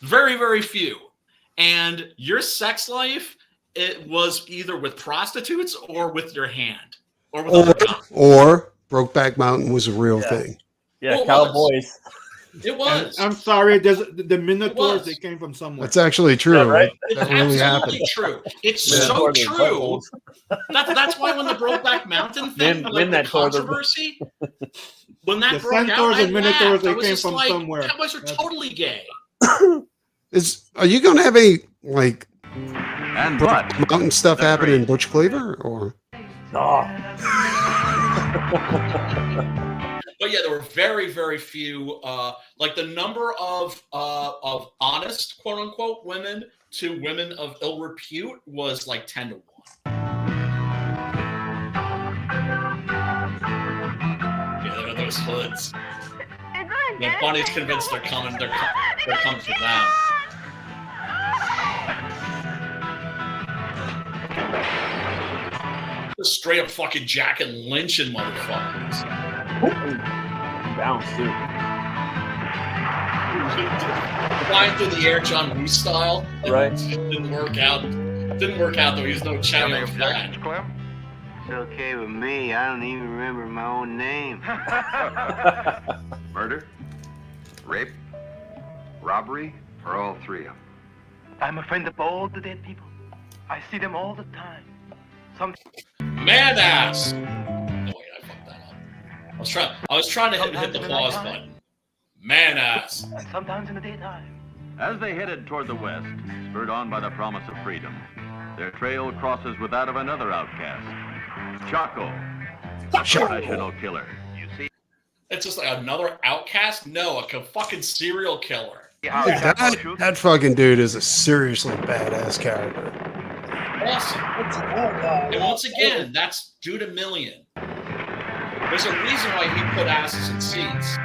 Very, very few. And your sex life, it was either with prostitutes or with your hand. Or Brokeback Mountain was a real thing. Yeah, Well, cowboys. It was. I'm sorry, the Minotaurs, they came from somewhere. That's actually true. Yeah, right? It's That really absolutely happened. true. It's so true. That's why when the Brokeback Mountain thing, like the controversy, when that broke out, Centaurs and Minotaurs, they came from like, somewhere. Cowboys are totally gay. Are you going to have any like And but mountain stuff happen in Butch Cleaver or? But yeah, there were very, very few. Like the number of honest, quote unquote, women to women of ill repute was like 10 to 1. Yeah, they got those hoods. The Bunny's convinced they're coming. They're coming for them. Just straight up fucking Jack and Lynching motherfuckers. Bounce, too. Flying through the air, John Woo style. Right. Didn't work out. Didn't work out though. He's no champion for that. It's okay with me. I don't even remember my own name. murder, rape, robbery, or all three of them? I'm a friend of all the dead people. I see them all the time. Man ass. Oh wait, I fucked that up. I was trying to hit the pause button. Man ass. Sometimes in the daytime. As they headed toward the west, spurred on by the promise of freedom, their trail crosses with that of another outcast, Chaco, professional killer. You see, It's just like another outcast? No, a fucking serial killer. That fucking dude is a seriously badass character. Awesome. And once again, that's due to Million. There's a reason why he put asses in seats.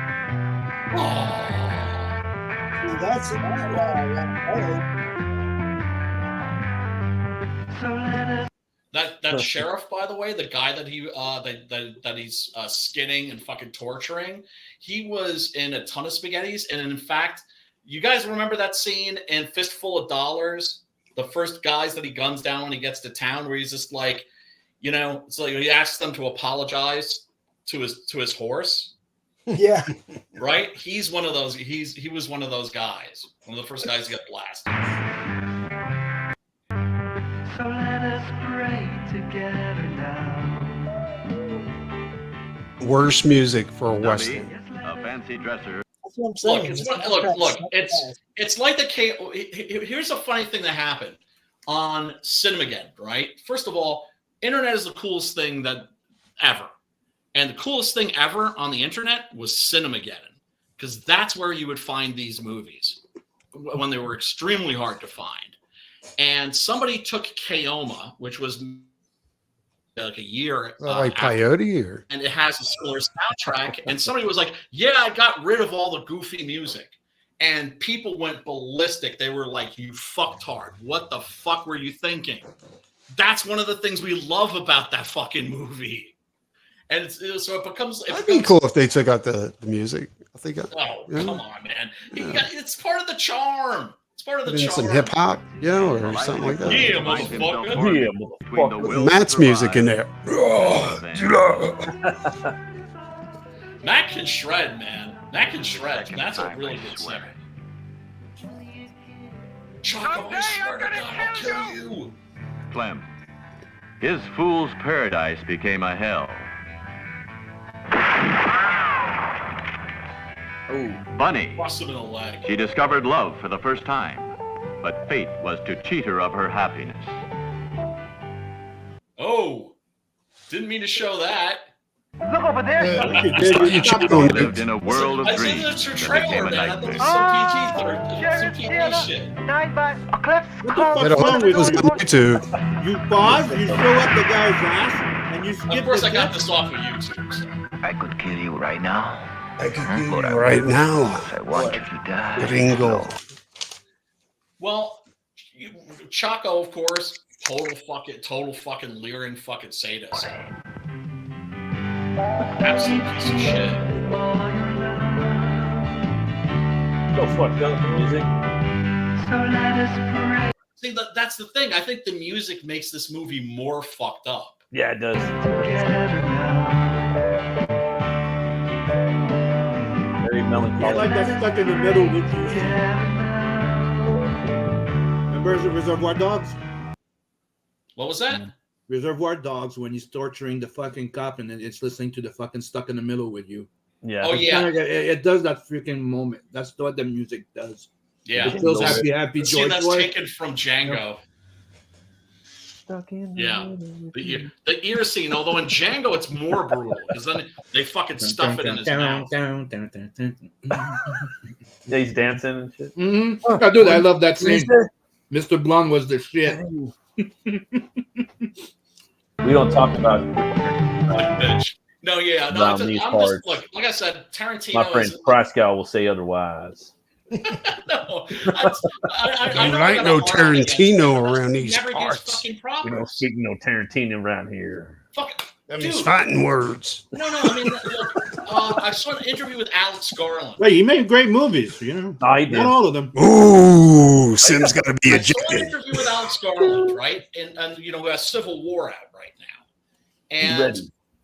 That's That sheriff, by the way, the guy that he's skinning and fucking torturing, he was in a ton of spaghettis. And in fact, you guys remember that scene in Fistful of Dollars? The first guys that he guns down when he gets to town, where he's just like, you know, it's like he asks them to apologize to his horse. Yeah. Right? He's one of those. He was one of those guys. One of the first guys to get blasted. So let us pray together now. Worst music for a Western. a fancy dresser. That's what I'm saying. Look. It's like the here's a funny thing that happened on Cinemageddon, right? First of all, internet is the coolest thing ever. And the coolest thing ever on the internet was Cinemageddon, because that's where you would find these movies when they were extremely hard to find. And somebody took Keoma, which was like a year Like after, Peyote or? and it has a similar soundtrack. And somebody was like, yeah, I got rid of all the goofy music. And people went ballistic. They were like, you fucktard. What the fuck were you thinking? That's one of the things we love about that fucking movie. And so it becomes... That'd be cool if they took out the music. I think. Come on, man. It's part of the charm. It's part of the Put in charm. some hip hop, or something like that. Yeah, motherfucker. Matt's music in there. Matt can shred, man. Matt can shred. That's a really good singer. Choco, I swear to God, I'll kill you. Clem. His fool's paradise became a hell. Oh, Bunny. Bust him in the leg. She discovered love for the first time, but fate was to cheat her of her happiness. Oh, didn't mean to show that. Look over there. Lived in a world of dreams. I seen the trailer, man. I thought it was some PG shit. It was on YouTube. You pause, you show up the guy's ass, and you skip. Of course, I got this off of YouTube. So. I could kill you right now. I could kill you right now. I want you to die. Ringo. Well, Chaco, of course, total fucking leering fucking sadist. Absolute piece of shit. So fucked up the music. See, that's the thing. I think the music makes this movie more fucked up. Yeah, it does. Very melancholy. I like that stuck in the middle with you. Remember Reservoir Dogs? What was that? Reservoir Dogs, when he's torturing the fucking cop and then it's listening to the fucking Stuck in the Middle with you. Yeah. Oh, yeah. It does that freaking moment. That's what the music does. Yeah. It feels happy, See, that's joy. taken from Django. Yeah. The ear scene, although in Django it's more brutal because then they fucking stuff it in his mouth. Yeah, he's dancing and shit. Mm-hmm. Oh, dude, I love that scene. Mr. Blonde was the shit. We don't talk about bitch. No, yeah. No, I'm just, look, like I said, Tarantino. My friend Christgau will say otherwise. No, I ain't no Tarantino around these parts. We don't speak no Tarantino around here. Fuck. That means fighting words. No. I mean, look, I saw an interview with Alex Garland. Wait, he made great movies, you know. No, he did. Not all of them. Ooh, Sim's got to be I saw an ejected. interview with Alex Garland, right? And you know, we have Civil War out right now, and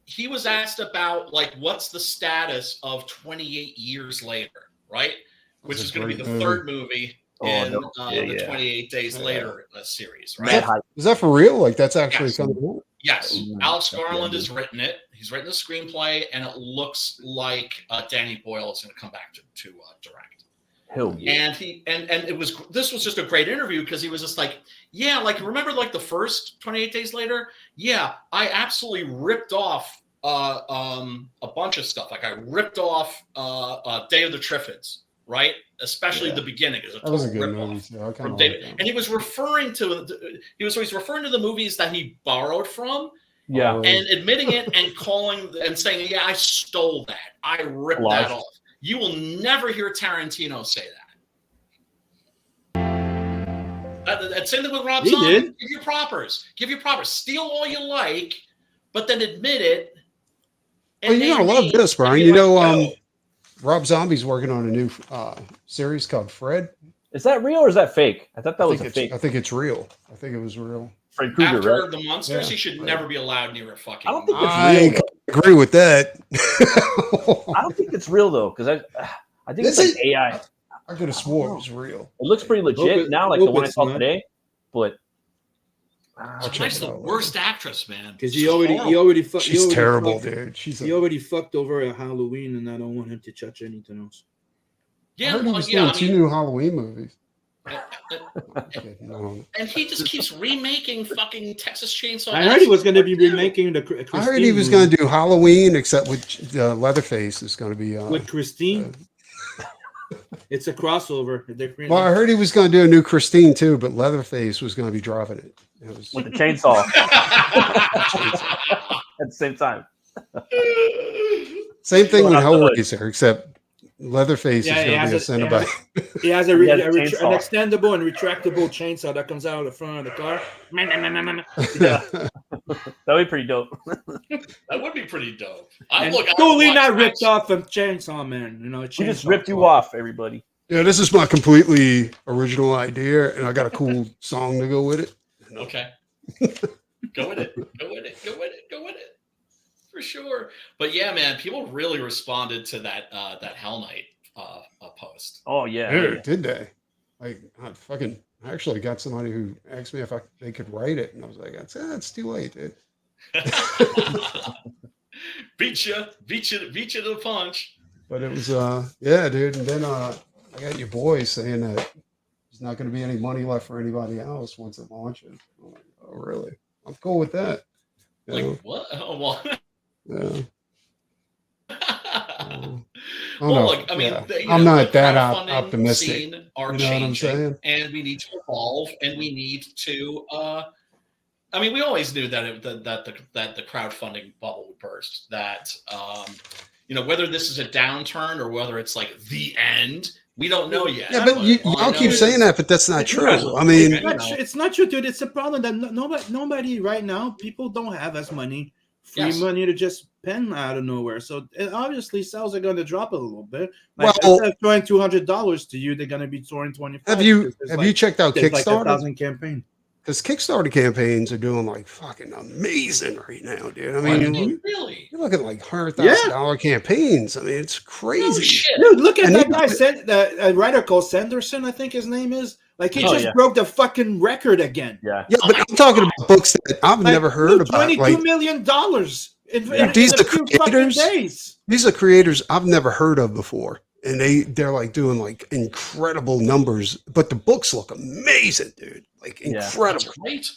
he was asked about like what's the status of 28 years later, right? Which is going to be the third movie in the 28 Days Later series, right? Is that for real? Like that's actually coming out? Yes, Alex Garland has written it. He's written the screenplay, and it looks like Danny Boyle is going to come back to direct. Hell yeah! And this was just a great interview because he was just like, yeah, like remember like the first 28 Days Later? Yeah, I absolutely ripped off a bunch of stuff. Like I ripped off Day of the Triffids, right? Especially the beginning is a total rip-off from David. And he was referring to he's referring to the movies that he borrowed from, and admitting it and calling and saying, "Yeah, I stole that. I ripped that off." You will never hear Tarantino say that. Same thing with Rob Zombie. Give your propers. Steal all you like, but then admit it. Well, you're gonna love this, Brian. You know, Rob Zombie's working on a new series called Fred. Is that real or is that fake? I thought that was a fake. I think it's real. I think it was real. Fred Krueger, After right? the monsters, he should never be allowed near a fucking. I don't think it's real. I agree with that. I don't think it's real though, because I think it's like AI. I could have swore it was real. It looks pretty legit now, like the one I saw today. But she's the worst actress, man. Because he already fucked. She's terrible, dude. He already fucked over a Halloween, and I don't want him to touch anything else. Yeah, I heard he was doing two new Halloween movies. And he just keeps remaking fucking Texas Chainsaw. I heard he was going to be remaking the Christine. I heard he was going to do Halloween, except with Leatherface is going to be with Christine. It's a crossover. Well, I heard he was going to do a new Christine too, but Leatherface was going to be driving it. With the chainsaw at the same time. Same thing with Hellraiser, except Leatherface is going to be a Cenobite. He has an extendable and retractable chainsaw that comes out of the front of the car. That'd be pretty dope. That would be pretty dope. Totally not ripped off from Chainsaw Man. You know, he just ripped you off, everybody. Yeah, this is my completely original idea, and I got a cool song to go with it. Okay. Go with it. For sure. But yeah, man, people really responded to that Hell Knight post. Oh yeah. Dude, did they? Like, I actually got somebody who asked me if they could write it, and I was like, it's too late, dude. beat you to the punch. But it was yeah, dude. And then I got your boy saying that there's not going to be any money left for anybody else once it launches. I'm like, oh really? I'm cool with that. Like what? Oh, well. Yeah. Well, look, I mean, I'm not that optimistic. Scene are changing, and we need to evolve, and we need to. I mean, we always knew that the crowdfunding bubble would burst. That whether this is a downturn or whether it's like the end, we don't know yet. Yeah, but I'll keep saying that, but that's not true. I mean, it's not true, dude. It's a problem that nobody right now. People don't have as money. Money to just pen out of nowhere, so obviously sales are going to drop a little bit. Like, instead of throwing $200 to you, they're going to be throwing $25. Have you checked out Kickstarter? Like 1,000 campaign. Because Kickstarter campaigns are doing like fucking amazing right now, dude. I mean, you're looking at like $100,000 campaigns. I mean, it's crazy. Dude, look at that guy, a writer called Sanderson, I think his name is. Like, he just broke the fucking record again. Yeah, but I'm talking about books that I've never heard about. $22 million in these a are few creators. days. These are creators I've never heard of before, and they're like doing like incredible numbers. But the books look amazing, dude. Like incredible. That's great.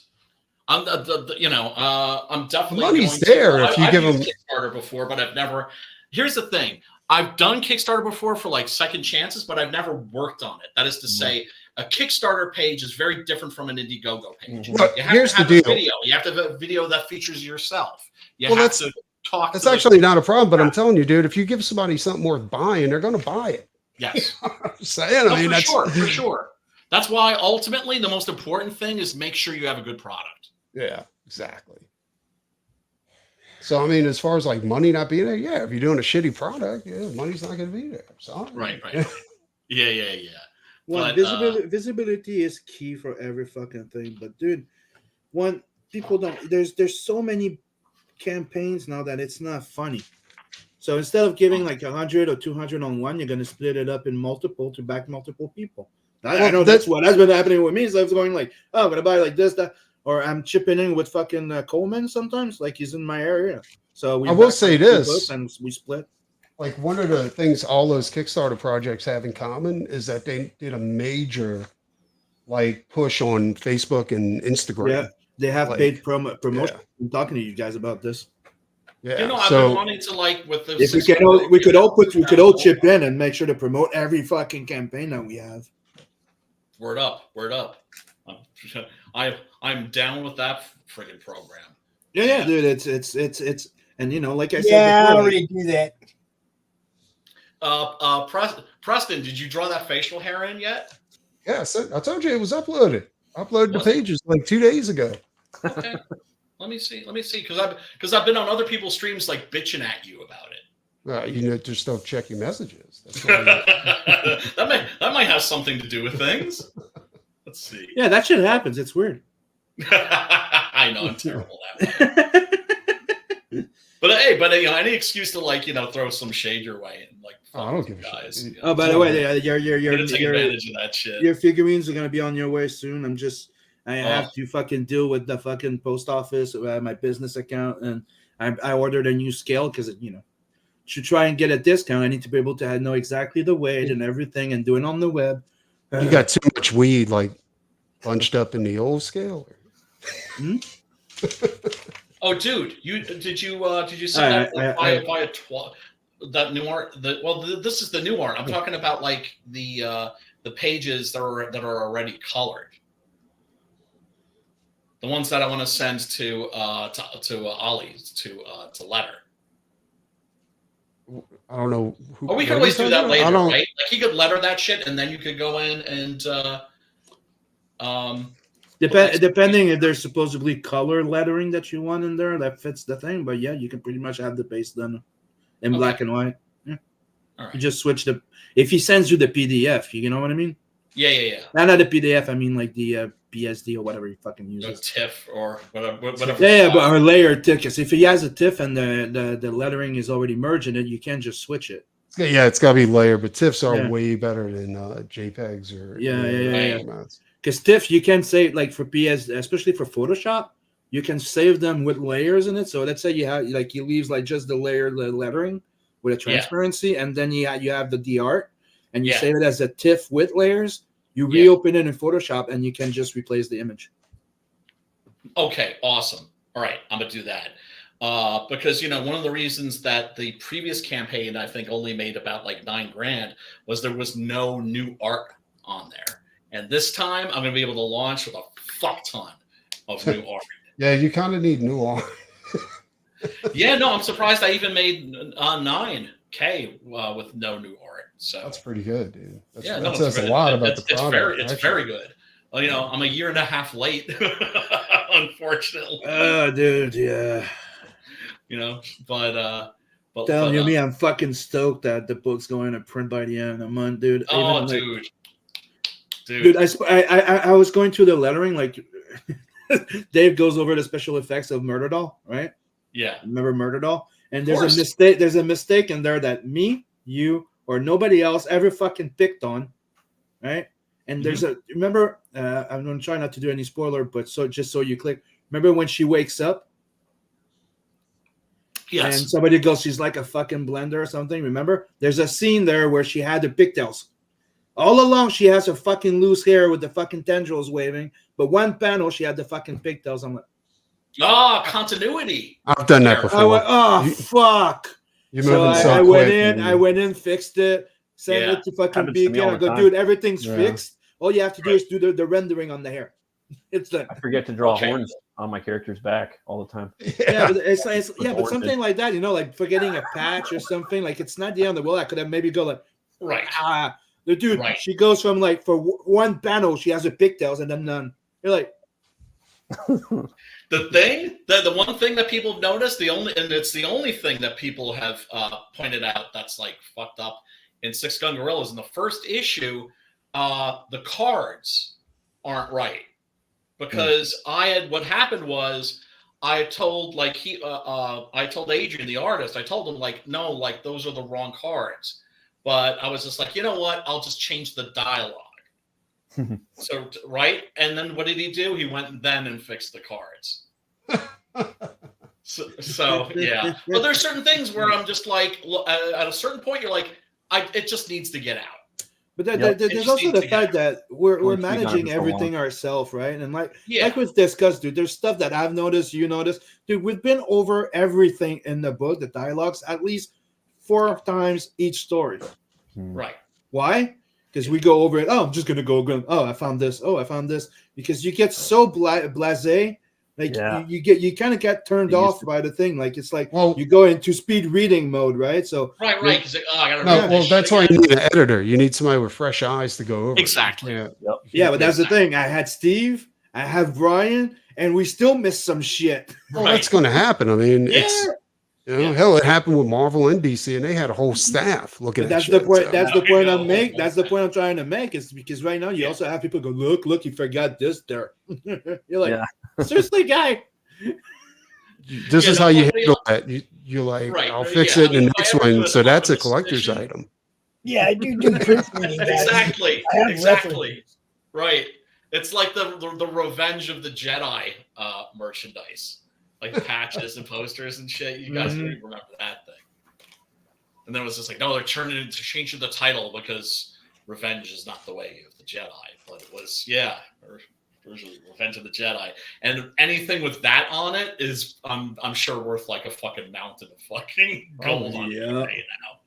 I'm definitely money's there if you give them Kickstarter before, but I've never. Here's the thing: I've done Kickstarter before for like second chances, but I've never worked on it. That is to say. A Kickstarter page is very different from an Indiegogo page. But you have here's to have the a deal. video. You have to have a video that features yourself. You have to talk. That's actually not a problem, but I'm telling you, dude, if you give somebody something worth buying, they're going to buy it. Yes. I'm saying, I mean, that's for sure. That's why ultimately the most important thing is make sure you have a good product. Yeah, exactly. So, I mean, as far as like money not being there, yeah, if you're doing a shitty product, money's not going to be there. So, right. Yeah. One, visibility is key for every fucking thing. But dude, people don't. There's so many campaigns now that it's not funny. So instead of giving like 100 or 200 on one, you're gonna split it up in multiple to back multiple people. I know that's been happening with me. So I was going like, oh, I'm gonna buy like this, that, or I'm chipping in with fucking Coleman sometimes. Like he's in my area. So I will say this, and we split. Like one of the things all those Kickstarter projects have in common is that they did a major like push on Facebook and Instagram. Yeah, they have paid promotion. Yeah. I'm talking to you guys about this. Yeah, I've been wanting to like with the. If we could all chip in and make sure to promote every fucking campaign that we have. Word up. I'm down with that friggin' program. Yeah, dude. It's and like I said. Yeah, I already do that. Preston, did you draw that facial hair in yet? Yeah, I told you it was uploaded. Uploaded the pages like 2 days ago. Okay, let me see, because I've been on other people's streams like bitching at you about it. You just don't check your messages. that might have something to do with things. Let's see. Yeah, that shit happens. It's weird. I know I'm terrible that way. But any excuse to throw some shade your way and I don't give a shit. Oh, by the way, your take advantage of that shit. Your figurines are gonna be on your way soon. I have to fucking deal with the fucking post office, my business account, and I ordered a new scale because to try and get a discount, I need to be able to know exactly the weight and everything and do it on the web. You got too much weed bunched up in the old scale. Oh, dude, did you see that that new art? This is the new art. I'm talking about the pages that are already colored. The ones that I want to send to Ollie to letter. I don't know. We could always do that later, right? Like he could letter that shit, and then you could go in and depending if there's supposedly color lettering that you want in there that fits the thing, but yeah, you can pretty much have the base done in black and white. Yeah. All right. You just switch if he sends you the PDF, you know what I mean? Yeah. Not the PDF. I mean like the BSD or whatever he fucking uses. TIFF or whatever. Yeah, but or layer TIFF. Because if he has a TIFF and the lettering is already merged in it, you can't just switch it. Yeah, it's got to be layered, but TIFFs are way better than JPEGs or yeah. Because TIFF, you can save like for PS, especially for Photoshop, you can save them with layers in it. So let's say you have like he leaves like just the lettering with a transparency, and then you have the art, and you save it as a TIFF with layers. You reopen it in Photoshop, and you can just replace the image. Okay, awesome. All right, I'm gonna do that. Because one of the reasons that the previous campaign I think only made about like $9,000 was there was no new art on there, and this time I'm gonna be able to launch with a fuck ton of new art. Yeah, you kind of need new art. Yeah, no, I'm surprised I even made $9K with no new art. So that's pretty good, dude. That says a lot about the product. It's very good. Well, I'm a year and a half late, unfortunately. Oh, dude, yeah. But telling you me, I'm fucking stoked that the book's going to print by the end of the month, dude. Oh, dude, I was going through the lettering, like Dave goes over the special effects of Murder Doll, right? Yeah. Remember Murder Doll? And there's a mistake. There's a mistake in there that me, you, or nobody else ever fucking picked on, right? And there's remember, I'm going to try not to do any spoiler, but just so you click. Remember when she wakes up? Yes. And somebody goes, she's like a fucking blender or something. Remember? There's a scene there where she had the pigtails. All along, she has her fucking loose hair with the fucking tendrils waving. But one panel, she had the fucking pigtails. I'm like, continuity. I've done that before. I went, fuck. I went in, fixed it, sent it to fucking Beacon. I go, dude, everything's fixed. All you have to do is do the rendering on the hair. It's done. I forget to draw horns on my character's back all the time. Yeah, but but something like that, like forgetting a patch or something, like it's not the end of the world. I could have maybe go like, the dude, she goes from like for one panel, she has her pigtails and then none. You're like, the one thing that people have noticed, it's the only thing that people have pointed out that's like fucked up in Six Gun Gorillas in the first issue, the cards aren't right. Because what happened was I told I told Adrian, the artist, I told him like, no, like those are the wrong cards. But I was just like, you know what? I'll just change the dialogue. So, right. And then what did he do? He went then and fixed the cards. So yeah. But there's certain things where I'm just like, at a certain point, you're like, it just needs to get out. But there's also the fact that we're managing everything ourselves, right? And like we've discussed, dude, there's stuff that I've noticed, you noticed. Dude, we've been over everything in the book, the dialogues, at least 4 times each story. Right. Why? Because we go over it. Oh, I'm just going to go. Oh, I found this. Oh, I found this. Because you get so blasé. Like you kind of get turned off by the thing. Like it's like you go into speed reading mode, right? So right. Because like, I gotta well, that's why you need an editor. You need somebody with fresh eyes to go over. Exactly. Yeah, but that's the thing. I had Steve, I have Brian, and we still missed some shit. Well, that's going to happen. I mean, it's hell, it happened with Marvel and DC, and they had a whole staff looking at. That's the point. That's the point I'm making. That's the point I'm trying to make. Is because right now you also have people go, look, you forgot this there. You're like, seriously, guy. This is how you handle that. You're like, I'll fix it in the next one. So that's a collector's item. Yeah, I do print reading, guys. Exactly. Right. It's like the Revenge of the Jedi merchandise. Like patches and posters and shit. You guys remember that thing. And then it was just like, no, they're changing the title because revenge is not the way of the Jedi. But it was, Revenge of the Jedi. And anything with that on it is, I'm sure, worth like a fucking mountain of fucking gold on eBay now.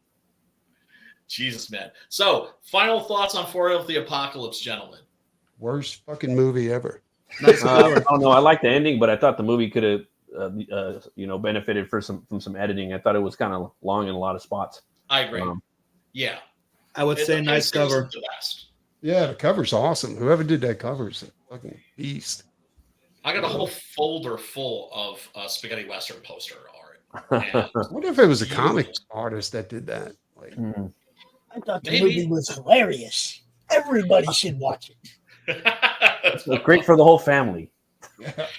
Jesus, man. So, final thoughts on Four of the Apocalypse, gentlemen. Worst fucking movie ever. I don't know. I like the ending, but I thought the movie could have benefited from some editing. I thought it was kind of long in a lot of spots. I agree. I would say nice cover. Yeah, the cover's awesome. Whoever did that cover's a fucking beast. I got a whole folder full of spaghetti western poster art. What if it was a comic artist that did that? Like, I thought the movie was hilarious. Everybody should watch it. It's great for the whole family.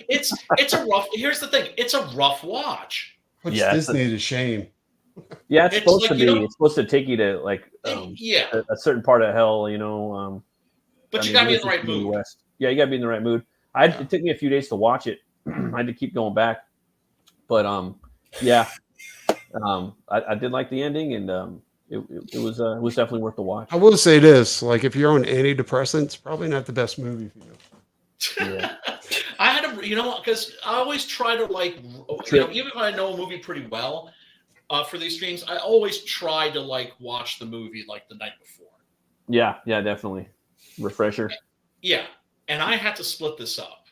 It's a rough. Here's the thing. It's a rough watch. Puts Disney to shame. Yeah, it's supposed to be. It's supposed to take you to like a certain part of hell, you know. But you gotta be in the right mood. West. Yeah, you gotta be in the right mood. It took me a few days to watch it. I had to keep going back, but I did like the ending, and it was definitely worth the watch. I will say this: like, if you're on antidepressants, probably not the best movie for you. Yeah. I had to, because I always try to even if I know a movie pretty well, for these streams, I always try to watch the movie the night before. Yeah, definitely. Refresher. Yeah, and I had to split this up.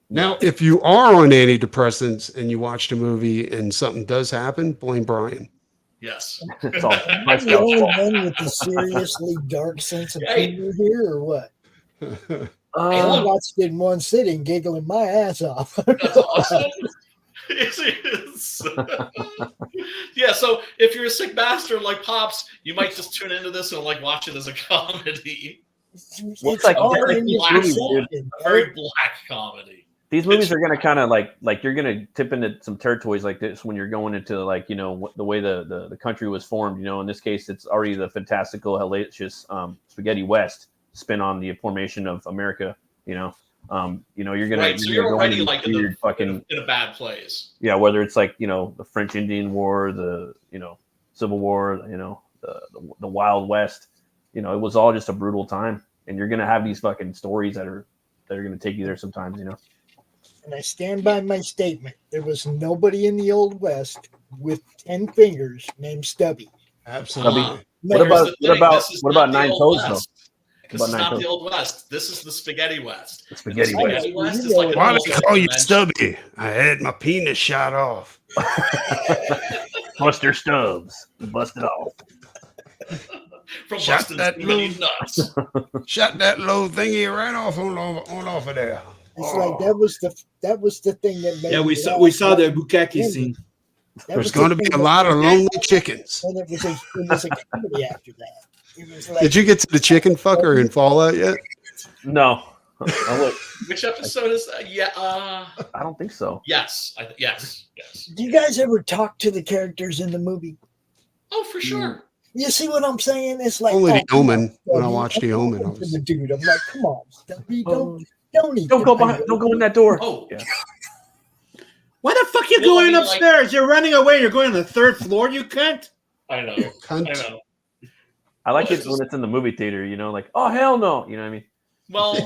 Now, if you are on antidepressants and you watch the movie and something does happen, blame Brian. Yes. It's all I'm the only one with the seriously dark sense of humor here, or what? I watched it in one sitting, giggling my ass off. That's awesome. Yeah, so if you're a sick bastard like Pops, you might just tune into this and watch it as a comedy. It's like a very black comedy. These movies are gonna kind of like you're gonna tip into some territories like this when you're going into the way the country was formed. In this case, it's already the fantastical, hellacious spaghetti West spin on the formation of America. You're gonna right. So you're already in a bad place. Yeah, whether it's the French Indian War, the Civil War, the Wild West. It was all just a brutal time, and you're gonna have these fucking stories that are gonna take you there sometimes. And I stand by my statement. There was nobody in the Old West with 10 fingers named Stubby. Absolutely. What about Nine Toes though? This is not the Old West. This is the Spaghetti West. The Spaghetti West. Is why do they call you Stubby? I had my penis shot off. Buster Stubbs. Busted off. From busting many nuts. Shot that little thingy right off on off of there. It's like that was the thing that made. Yeah, we saw the bukkake scene. There's going to be a lot of lonely chickens. And it was a comedy after that. Did you get to the chicken fucker in Fallout yet? No. Which episode is that? Yeah. I don't think so. Yes. Yes. Do you guys ever talk to the characters in the movie? Oh, for sure. You see what I'm saying? It's like only The Omen. When I watched The Omen, I was the dude. I'm like, come on, Stubby, don't go in that door. Oh. Yeah. Why the fuck you going upstairs? You're running away. You're going to the third floor. You cunt. I know. I like it when it's in the movie theater. Oh hell no. You know what I mean? Well,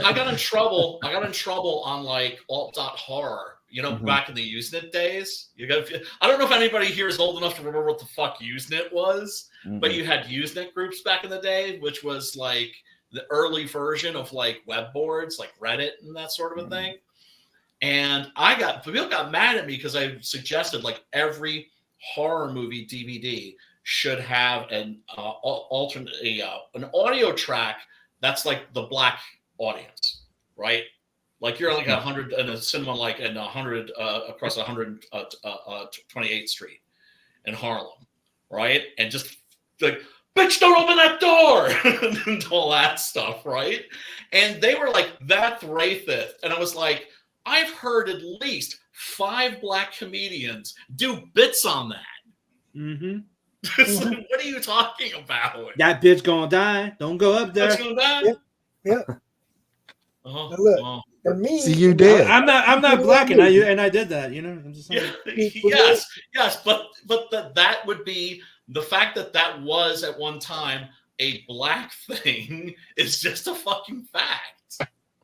I got in trouble. I got in trouble on alt.horror. Back in the Usenet days. I don't know if anybody here is old enough to remember what the fuck Usenet was, but you had Usenet groups back in the day, which was the early version of web boards, like Reddit and that sort of a thing. And people got mad at me because I suggested every horror movie DVD should have an audio track that's the black audience, right? You're 100 in a cinema, in 100 across 128th Street in Harlem, right? And just bitch, don't open that door and all that stuff, right? And they were that's racist. And I was I've heard at least 5 black comedians do bits on that. Mm-hmm. What are you talking about? That bitch gonna die. Don't go up there. Bitch gonna die? Yeah. Look, for me, see, you did. I'm not black, and I did that. I'm just saying. Yes, but that would be the fact that was at one time a black thing is just a fucking fact.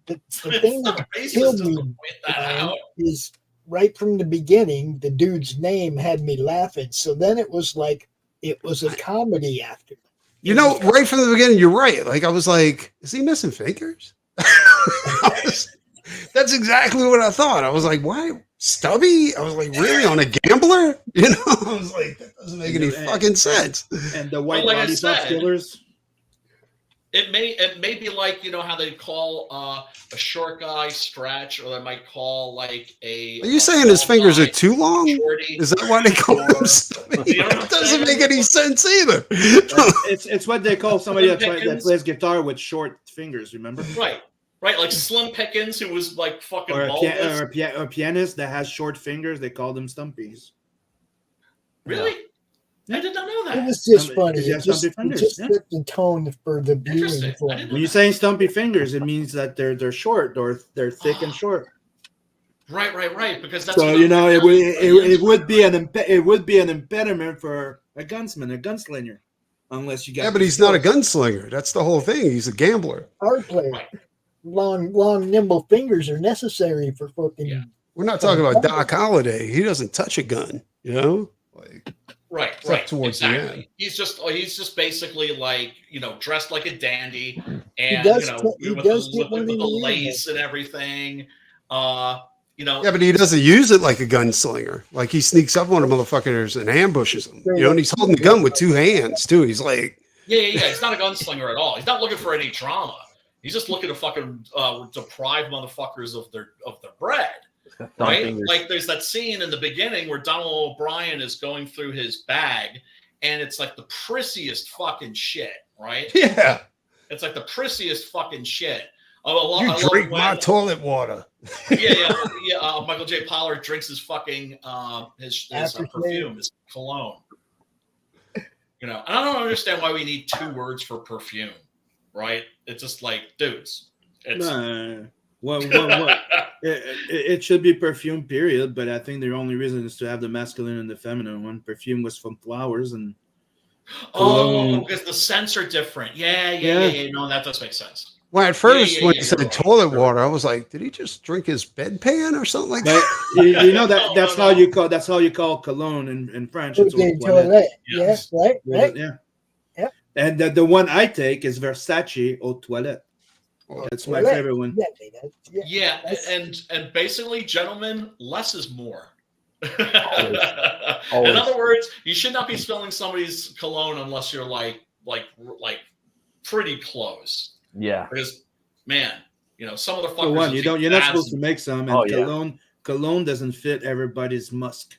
The thing that killed me is right from the beginning, the dude's name had me laughing. So then it was it was a comedy after. Right from the beginning, you're right. I was is he missing fingers? That's exactly what I thought. I was why Stubby? I was really on a gambler? I was that doesn't make any fucking sense. And the white body killers. It may be like, you know, how they call a short guy stretch, or they might call like a. Are you saying his fingers are too long? Shorty, is that why they call him? That doesn't make any sense either. It's what they call somebody that plays guitar with short fingers. Remember? Right. Like Slim Pickens, who was like fucking. Or a pianist that has short fingers. They call them stumpies. Really? I did not know that. It was just funny. It just set the tone for the viewing. When you're saying stumpy fingers, it means that they're short or they're thick and short. Right. Because that's so you know it would be an impediment for a gunslinger, unless you got. Yeah, but he's not a gunslinger. That's the whole thing. He's a gambler. Card player. Right. Long, nimble fingers are necessary for fucking. Yeah. We're not talking about Doc Holliday. He doesn't touch a gun, you know. Right. Towards the end. He's just basically like, you know, dressed like a dandy, and with the lace and everything. You know. Yeah, but he doesn't use it like a gunslinger. Like he sneaks up on the motherfuckers and ambushes them. You know, and he's holding the gun with two hands too. He's like. Yeah. He's not a gunslinger at all. He's not looking for any drama. He's just looking to fucking deprive motherfuckers of their bread. Right? Fingers. Like there's that scene in the beginning where Donald O'Brien is going through his bag, and it's like the prissiest fucking shit, right? Yeah. It's like the prissiest fucking shit. You drink my toilet water. Yeah. Michael J. Pollard drinks his fucking his perfume, his cologne. You know, and I don't understand why we need 2 words for perfume, right? It's just like, dudes. It's Well, it should be perfume, period. But I think the only reason is to have the masculine and the feminine one. Perfume was from flowers and. Because the scents are different. Yeah. No, that does make sense. Well, at first, when he said toilet water, I was like, did he just drink his bedpan or something like that? You know that's how you call cologne in French. It's toilet. Yes, right. Yeah. And the one I take is Versace Eau Toilette. That's my favorite one. Yeah, and basically, gentlemen, less is more. Always. In other words, you should not be smelling somebody's cologne unless you're like pretty close. Yeah. Because man, you know, some of the fuckers. You're not supposed to make some, and cologne doesn't fit everybody's musk.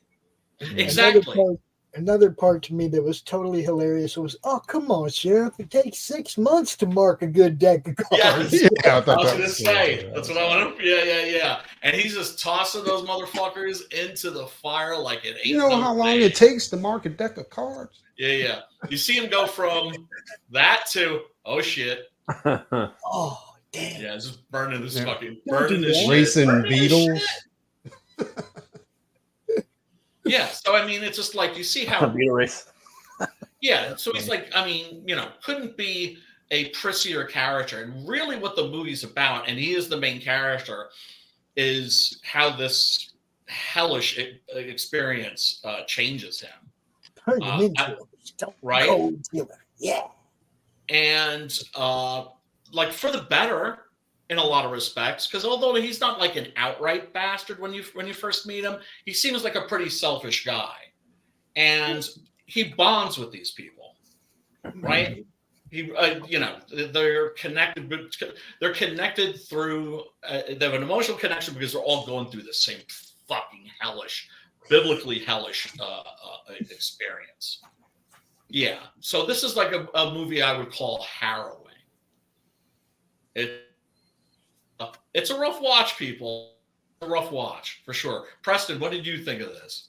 Exactly. Another part to me that was totally hilarious was, oh, come on, Sheriff. It takes 6 months to mark a good deck of cards. Yeah, I was going to say. That's what I want to. Yeah. And he's just tossing those motherfuckers into the fire like it ain't. You know how long it takes to mark a deck of cards? Yeah. You see him go from that to, oh, shit. Oh, damn. Yeah, just burning this shit. Racing beetles. Yeah, so I mean, it's just like you see how. Yeah, so he's like, I mean, you know, couldn't be a prissier character, and really, what the movie's about, and he is the main character, is how this hellish experience changes him. Right? Yeah, and like for the better. In a lot of respects, because although he's not like an outright bastard when you first meet him, he seems like a pretty selfish guy, and he bonds with these people, right? He, you know, they're connected, but they're connected through. They have an emotional connection because they're all going through the same fucking biblically hellish experience. Yeah, so this is like a movie I would call harrowing. It's a rough watch, people. A rough watch, for sure. Preston, what did you think of this?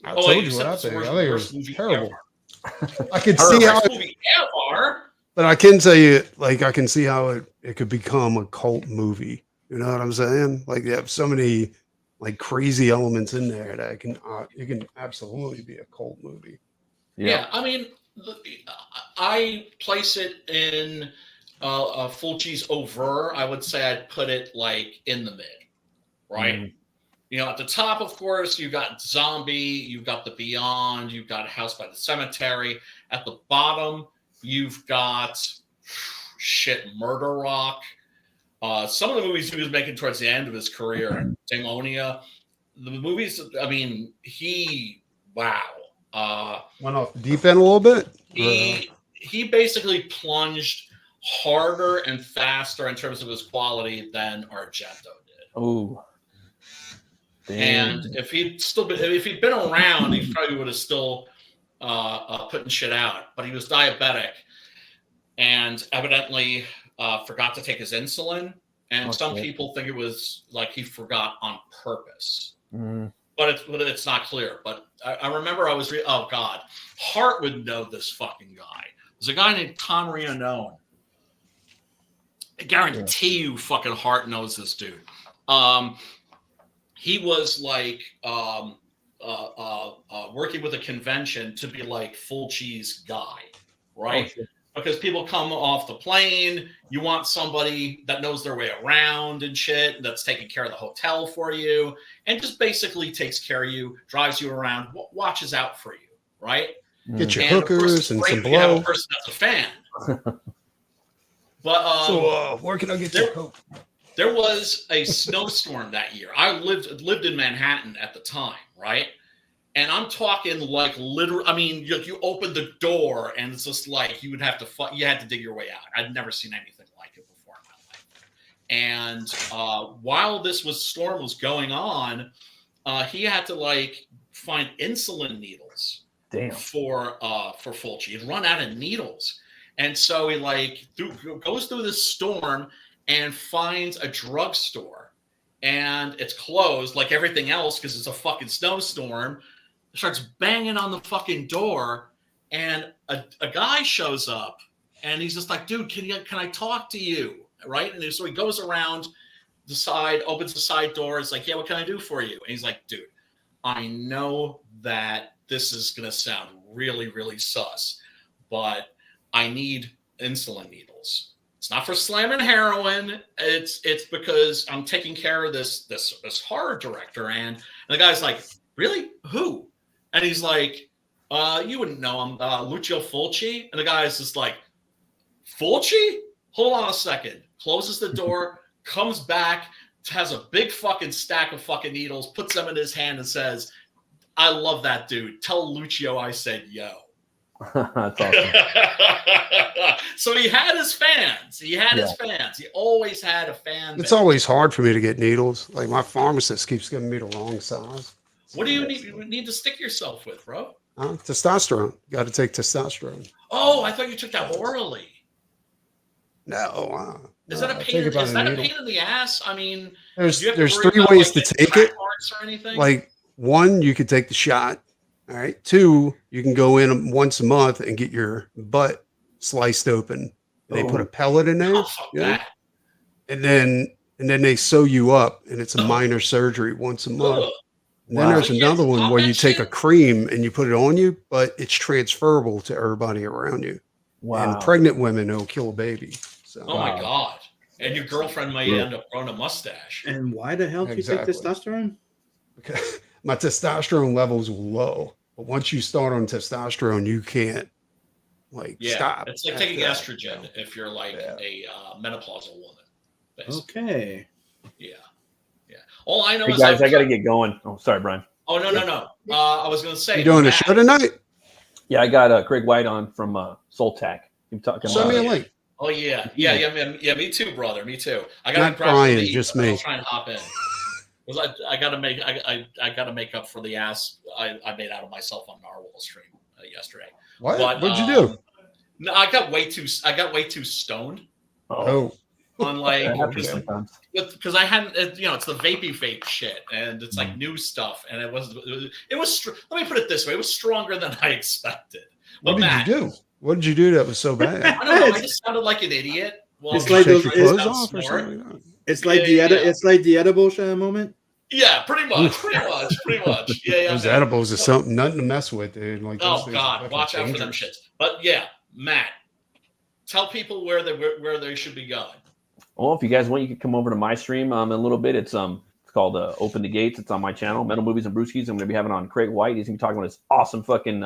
I told you what I think. I think it was terrible. I could see how movie ever. But I can tell you, like, I can see how it could become a cult movie. You know what I'm saying? Like, you have so many like crazy elements in there that it can absolutely be a cult movie. Yeah, I mean, I place it in Fulci's over. I would say I'd put it like in the mid, right? Mm-hmm. You know, at the top, of course, you've got Zombie, you've got The Beyond, you've got House by the Cemetery. At the bottom, you've got Murder Rock. Some of the movies he was making towards the end of his career, Demonia. The movies, I mean, went off the deep end a little bit. He basically plunged harder and faster in terms of his quality than Argento did. Oh. And if he'd been around, he probably would have still putting shit out. But he was diabetic and evidently forgot to take his insulin. And some people think it was like he forgot on purpose. But it's not clear. But I remember I was oh God, Hart would know this fucking guy. There's a guy named Conry Unknown. I guarantee you fucking Hart knows this dude. He was like working with a convention to be like Fulci's guy, right? Because people come off the plane, you want somebody that knows their way around and shit, that's taking care of the hotel for you, and just basically takes care of you, drives you around, watches out for you, right? Get your hookers and some blow. You have a person that's a fan. But so where can I get your coke? There was a snowstorm that year. I lived in Manhattan at the time, right? And I'm talking like literally. I mean, you open the door and it's just like you had to dig your way out. I'd never seen anything like it before in my life. And while this storm was going on, he had to like find insulin needles. Damn. For Fulci. He'd run out of needles, and so he like goes through this storm and finds a drugstore, and it's closed like everything else because it's a fucking snowstorm. Starts banging on the fucking door, and a guy shows up, and he's just like, dude, can I talk to you? Right? And so he goes around the side, opens the side door. It's like, yeah, what can I do for you? And he's like, dude, I know that this is going to sound really, really sus, but I need insulin needles. It's not for slamming heroin. It's because I'm taking care of this horror director. And the guy's like, really? Who? And he's like, you wouldn't know him, Lucio Fulci. And the guy's just like, Fulci? Hold on a second. Closes the door, comes back, has a big fucking stack of fucking needles, puts them in his hand and says, I love that dude. Tell Lucio I said yo. That's awesome. So he had his fans. He always had a fan. It's always hard for me to get needles. Like my pharmacist keeps giving me the wrong size. What do you need to stick yourself with, bro? Testosterone. Got to take testosterone. Oh, I thought you took that orally. No. Is that a pain in the ass? I mean, there's 3 ways to take it. Or anything? Like 1, you could take the shot. All right. 2, you can go in once a month and get your butt sliced open. They put a pellet in there. And then they sew you up, and it's a minor surgery once a month. And then there's another one where you take a cream and you put it on you, but it's transferable to everybody around you. Wow. And pregnant women, it'll kill a baby. So. Oh my God. And your girlfriend might end up growing a mustache. And why the hell do you take testosterone? Because my testosterone levels are low. But once you start on testosterone, you can't stop. It's like taking estrogen if you're like a menopausal woman. Basically. Okay. Yeah. All I know is guys, I got to get going. Oh, sorry, Brian. Oh, no. I was going to say. You doing a show tonight? Yeah, I got Craig White on from Soul Tech. You talking Send me a link. Oh, yeah. Me too, brother. Me too. I got not Brian, just me. I'll try and hop in. I got to make up for the ass I made out of myself on Narwhal stream yesterday. What? What'd you do? No, I got way too stoned. Oh. On because I hadn't, it's the vape shit, and it's like new stuff, and it was let me put it this way, it was stronger than I expected. What did you do? What did you do that was so bad? I don't know. I just sounded like an idiot. Well, it's like your clothes off or something. It's like it's like the edible moment. Yeah, pretty much. Yeah. Those edibles are something, nothing to mess with, dude. Like, oh God, watch out for them shits. But yeah, Matt, tell people where they should be going. Well, if you guys want, you can come over to my stream in a little bit. It's called Open the Gates. It's on my channel, Metal Movies and Brewskis. I'm going to be having on Craig White. He's going to be talking about his awesome fucking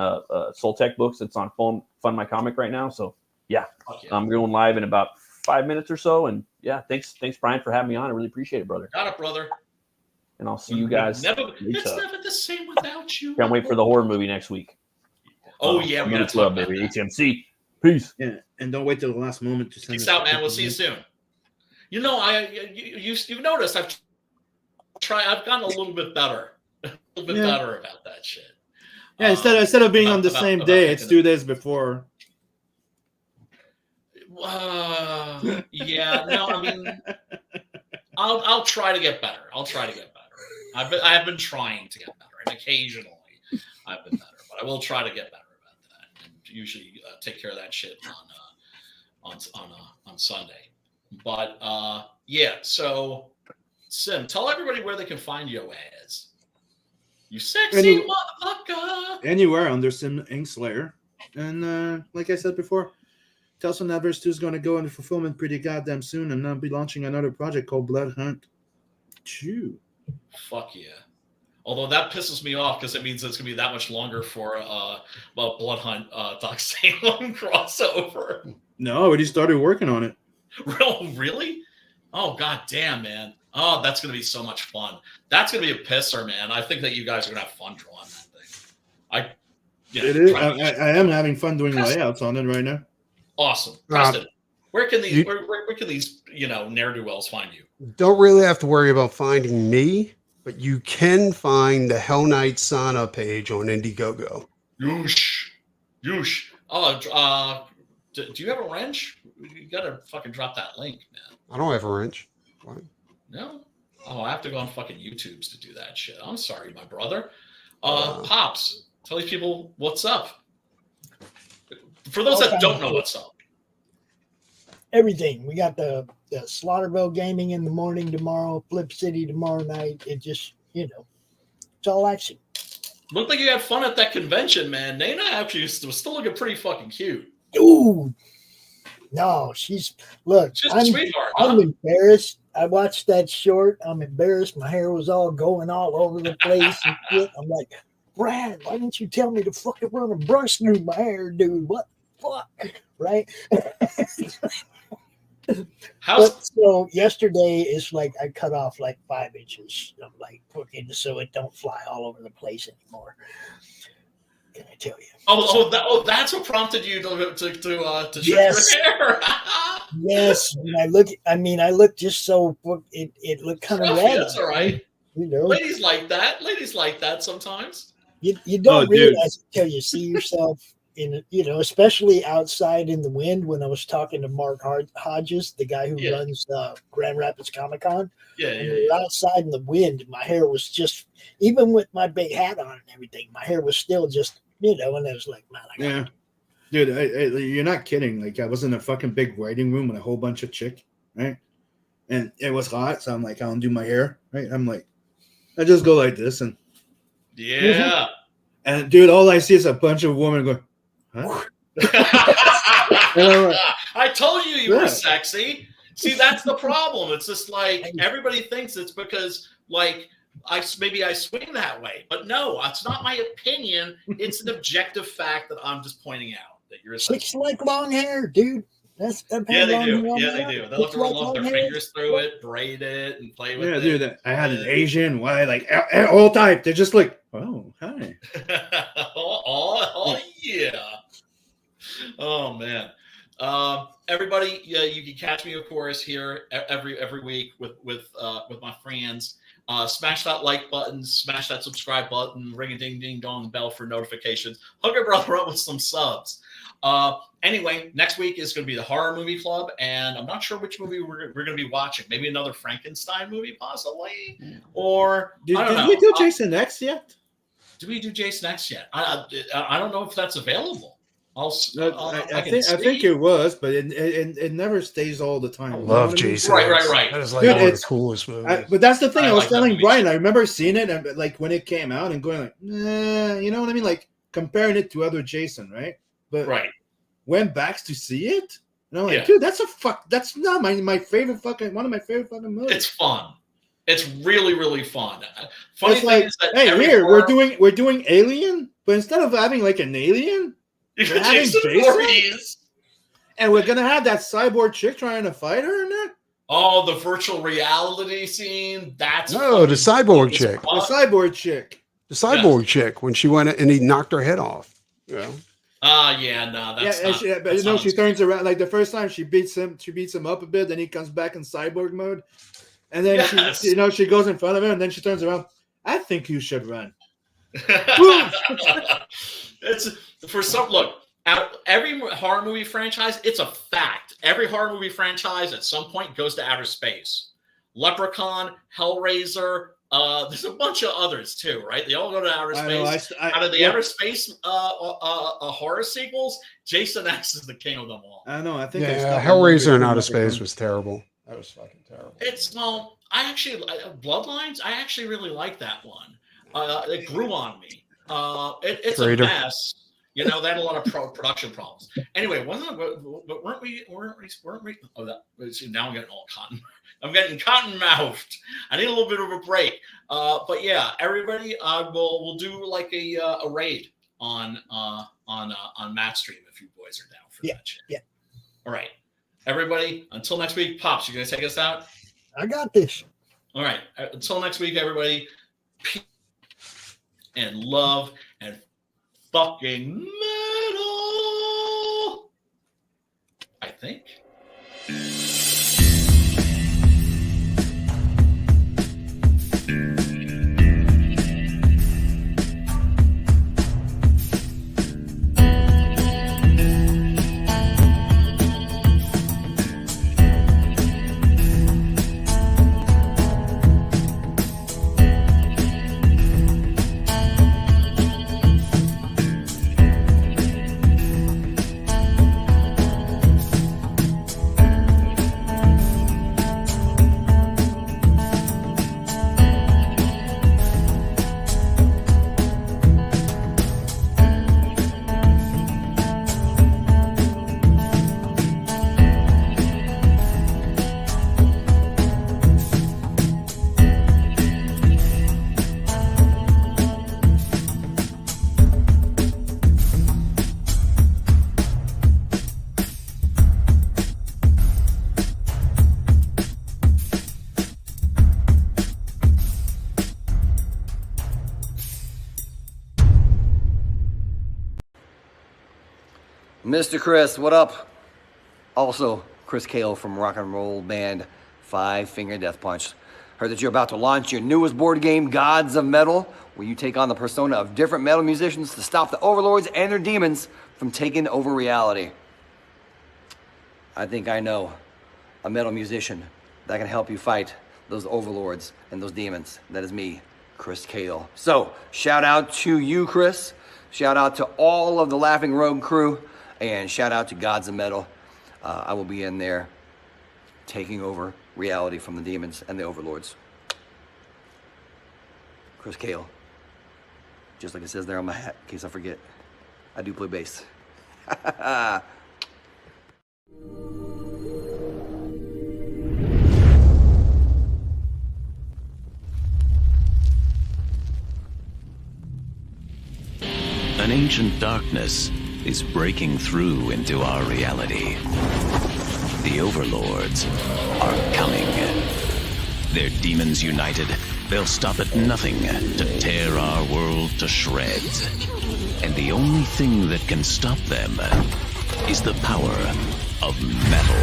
Soul Tech books. It's on Fund My Comic right now. So yeah, I'm going live in about 5 minutes or so. And yeah, thanks Brian for having me on. I really appreciate it, brother. Got it, brother. And I'll see you guys. It's never the same without you. Can't wait for the horror movie next week. Oh yeah, Minutes Love, baby. HMC. Peace. Yeah, and don't wait till the last moment to send. Peace out, man. We'll see you soon. You know, you've noticed I've gotten a little bit better, better about that shit. Yeah, instead of being on the same day, it's 2 days before. Yeah, no, I mean, I'll try to get better. I have been trying to get better, and occasionally I've been better, but I will try to get better about that. And usually take care of that shit on Sunday. But yeah, so Sim, tell everybody where they can find your ass. You sexy motherfucker. Anywhere under Sim Inkslayer, and like I said before. Tellson Adverse 2 is going to go into fulfillment pretty goddamn soon, and I'll be launching another project called Blood Hunt 2. Fuck yeah. Although that pisses me off because it means it's going to be that much longer for Blood Hunt Doc Salem crossover. No, I already started working on it. Really? Oh, god damn, man. Oh, that's going to be so much fun. That's going to be a pisser, man. I think that you guys are going to have fun drawing that thing. It is. I am having fun doing layouts on it right now. Awesome. Preston, where can these ne'er-do-wells find you? Don't really have to worry about finding me, but you can find the Hell Knight Sana page on Indiegogo. Yoosh. Oh, do you have a wrench? You gotta fucking drop that link, man. I don't have a wrench. What? No? Oh, I have to go on fucking YouTubes to do that shit. I'm sorry, my brother. Pops, tell these people what's up. For those that don't know what's up. Everything. We got the Slaughterville Gaming in the morning tomorrow, Flip City tomorrow night. It just, it's all action. Looked like you had fun at that convention, man. Nana actually was still looking pretty fucking cute. Ooh. No, she's a sweetheart. I'm embarrassed. I watched that short. I'm embarrassed. My hair was all going all over the place and shit. I'm like, Brad, why didn't you tell me to fucking run a brush through my hair, dude? What the fuck? Right? So yesterday is like I cut off like 5 inches of like fucking so it don't fly all over the place anymore. Can I tell you? That's what prompted you to trim yes. your hair. Yes. And I look just so it looked kind of red. That's all right. Ladies like that sometimes. You don't realize until you see yourself in, especially outside in the wind. When I was talking to Mark Hodges, the guy who runs Grand Rapids Comic Con, outside in the wind, my hair was just, even with my big hat on and everything, my hair was still just, and I was like, man, dude, you're not kidding. Like I was in a fucking big writing room with a whole bunch of chick, right? And it was hot, so I'm like, I don't do my hair, right? I'm like, I just go like this and. Yeah. And dude, all I see is a bunch of women going, huh? I told you were sexy. See, that's the problem. It's just like everybody thinks it's because like I swing that way. But no, it's not my opinion. It's an objective fact that I'm just pointing out that you're a chicks like long hair, dude. They do. They love to roll their fingers through it, braid it, and play with it. Yeah, dude. I had an Asian, white, like all type. They're just like, oh, hi. oh, yeah. Oh man. Everybody, you can catch me, of course, here every week with my friends. Smash that like button, smash that subscribe button, ring a ding ding dong bell for notifications. Hook your brother up with some subs. Anyway, next week is going to be the horror movie club, and I'm not sure which movie we're going to be watching. Maybe another Frankenstein movie, possibly, or did we do Jason X yet? Did we do Jason X yet? I don't know if that's available. I think it was, but it never stays all the time. I love Jason. Right. That is like one of the coolest movies. But that's the thing. I was telling Brian. I remember seeing it, and like when it came out, and going like, you know what I mean? Like comparing it to other Jason, right? But went back to see it, and I'm like, dude, that's not my favorite fucking one of my favorite fucking movies. It's fun. It's really, really fun. Funny it's thing like, is that hey, we're doing Alien, but instead of having like an alien, we're having Jason, and we're gonna have that cyborg chick trying to fight her in there. Oh, the virtual reality scene. That's the cyborg chick. The cyborg chick. The cyborg chick when she went and he knocked her head off. Yeah. Yeah, no, that's not, she turns around like the first time she beats him up a bit, then he comes back in cyborg mode, and then she goes in front of him, and then she turns around. I think you should run. It's for some look. Every horror movie franchise, it's a fact. Every horror movie franchise at some point goes to outer space. Leprechaun, Hellraiser. There's a bunch of others too, right? They all go to outer space. Out of the outer space horror sequels, Jason X is the king of them all. I know. I think Hellraiser in outer space was terrible. That was fucking terrible. It's I actually Bloodlines. I actually really like that one. It grew on me. It's Traitor. A mess. You know, they had a lot of production problems. Anyway, weren't we? See, now I'm getting all cotton. I'm getting cotton-mouthed. I need a little bit of a break. But yeah, everybody, we'll do like a raid on Matt's stream if you boys are down for that shit. Yeah. All right, everybody. Until next week, Pops, you gonna take us out? I got this. All right. Until next week, everybody. Peace and love and fucking metal, I think. Mr. Chris, what up? Also, Christgau from rock and roll band Five Finger Death Punch. Heard that you're about to launch your newest board game, Gods of Metal, where you take on the persona of different metal musicians to stop the overlords and their demons from taking over reality. I think I know a metal musician that can help you fight those overlords and those demons. That is me, Christgau. So, shout out to you, Chris. Shout out to all of the Laughing Rogue crew. And shout out to Gods of Metal. I will be in there taking over reality from the demons and the overlords. Christgau. Just like it says there on my hat, in case I forget. I do play bass. An ancient darkness is breaking through into our reality. The overlords are coming. Their demons united, they'll stop at nothing to tear our world to shreds. And the only thing that can stop them is the power of metal.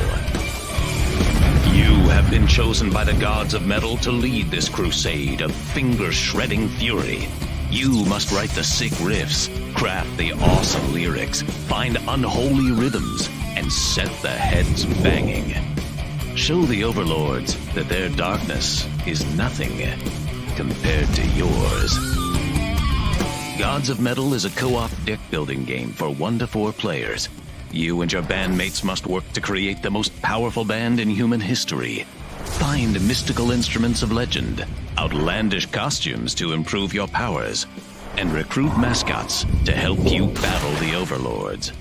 You have been chosen by the gods of metal to lead this crusade of finger-shredding fury. You must write the sick riffs, craft the awesome lyrics, find unholy rhythms, and set the heads banging. Show the overlords that their darkness is nothing compared to yours. Gods of Metal is a co-op deck-building game for 1 to 4 players. You and your bandmates must work to create the most powerful band in human history. Find mystical instruments of legend, outlandish costumes to improve your powers, and recruit mascots to help you battle the overlords.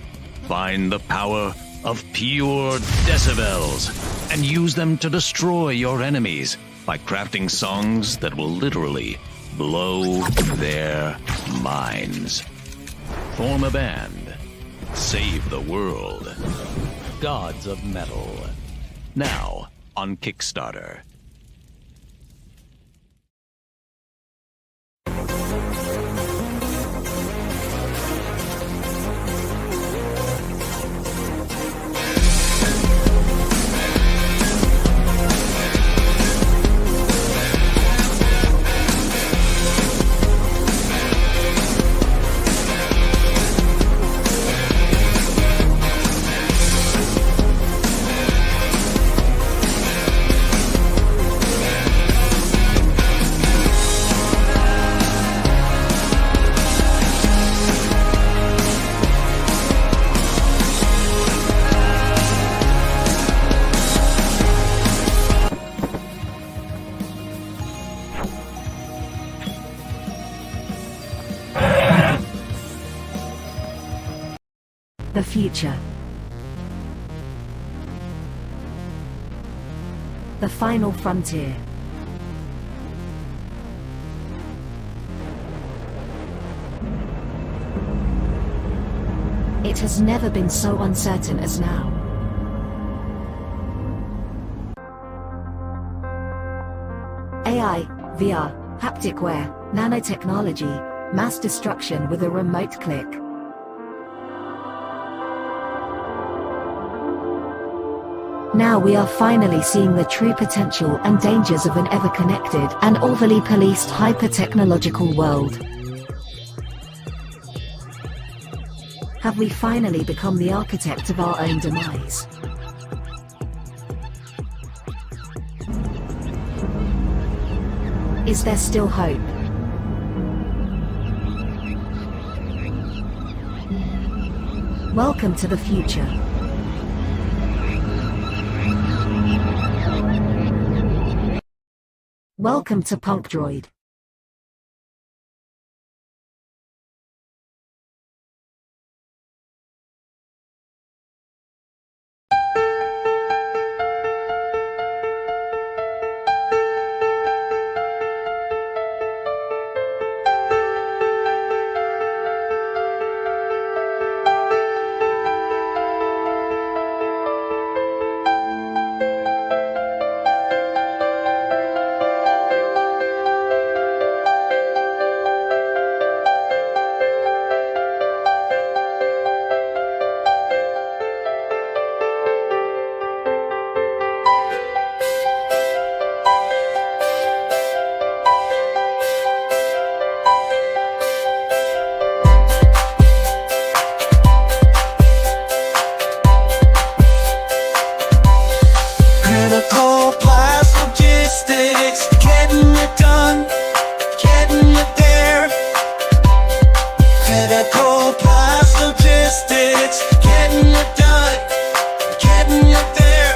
Find the power of pure decibels and use them to destroy your enemies by crafting songs that will literally blow their minds. Form a band. Save the world. Gods of Metal. Now on Kickstarter. The future. The final frontier. It has never been so uncertain as now. AI, VR, haptic wear, nanotechnology, mass destruction with a remote click. Now we are finally seeing the true potential and dangers of an ever-connected and overly policed hyper-technological world. Have we finally become the architect of our own demise? Is there still hope? Welcome to the future. Welcome to Punk Droid.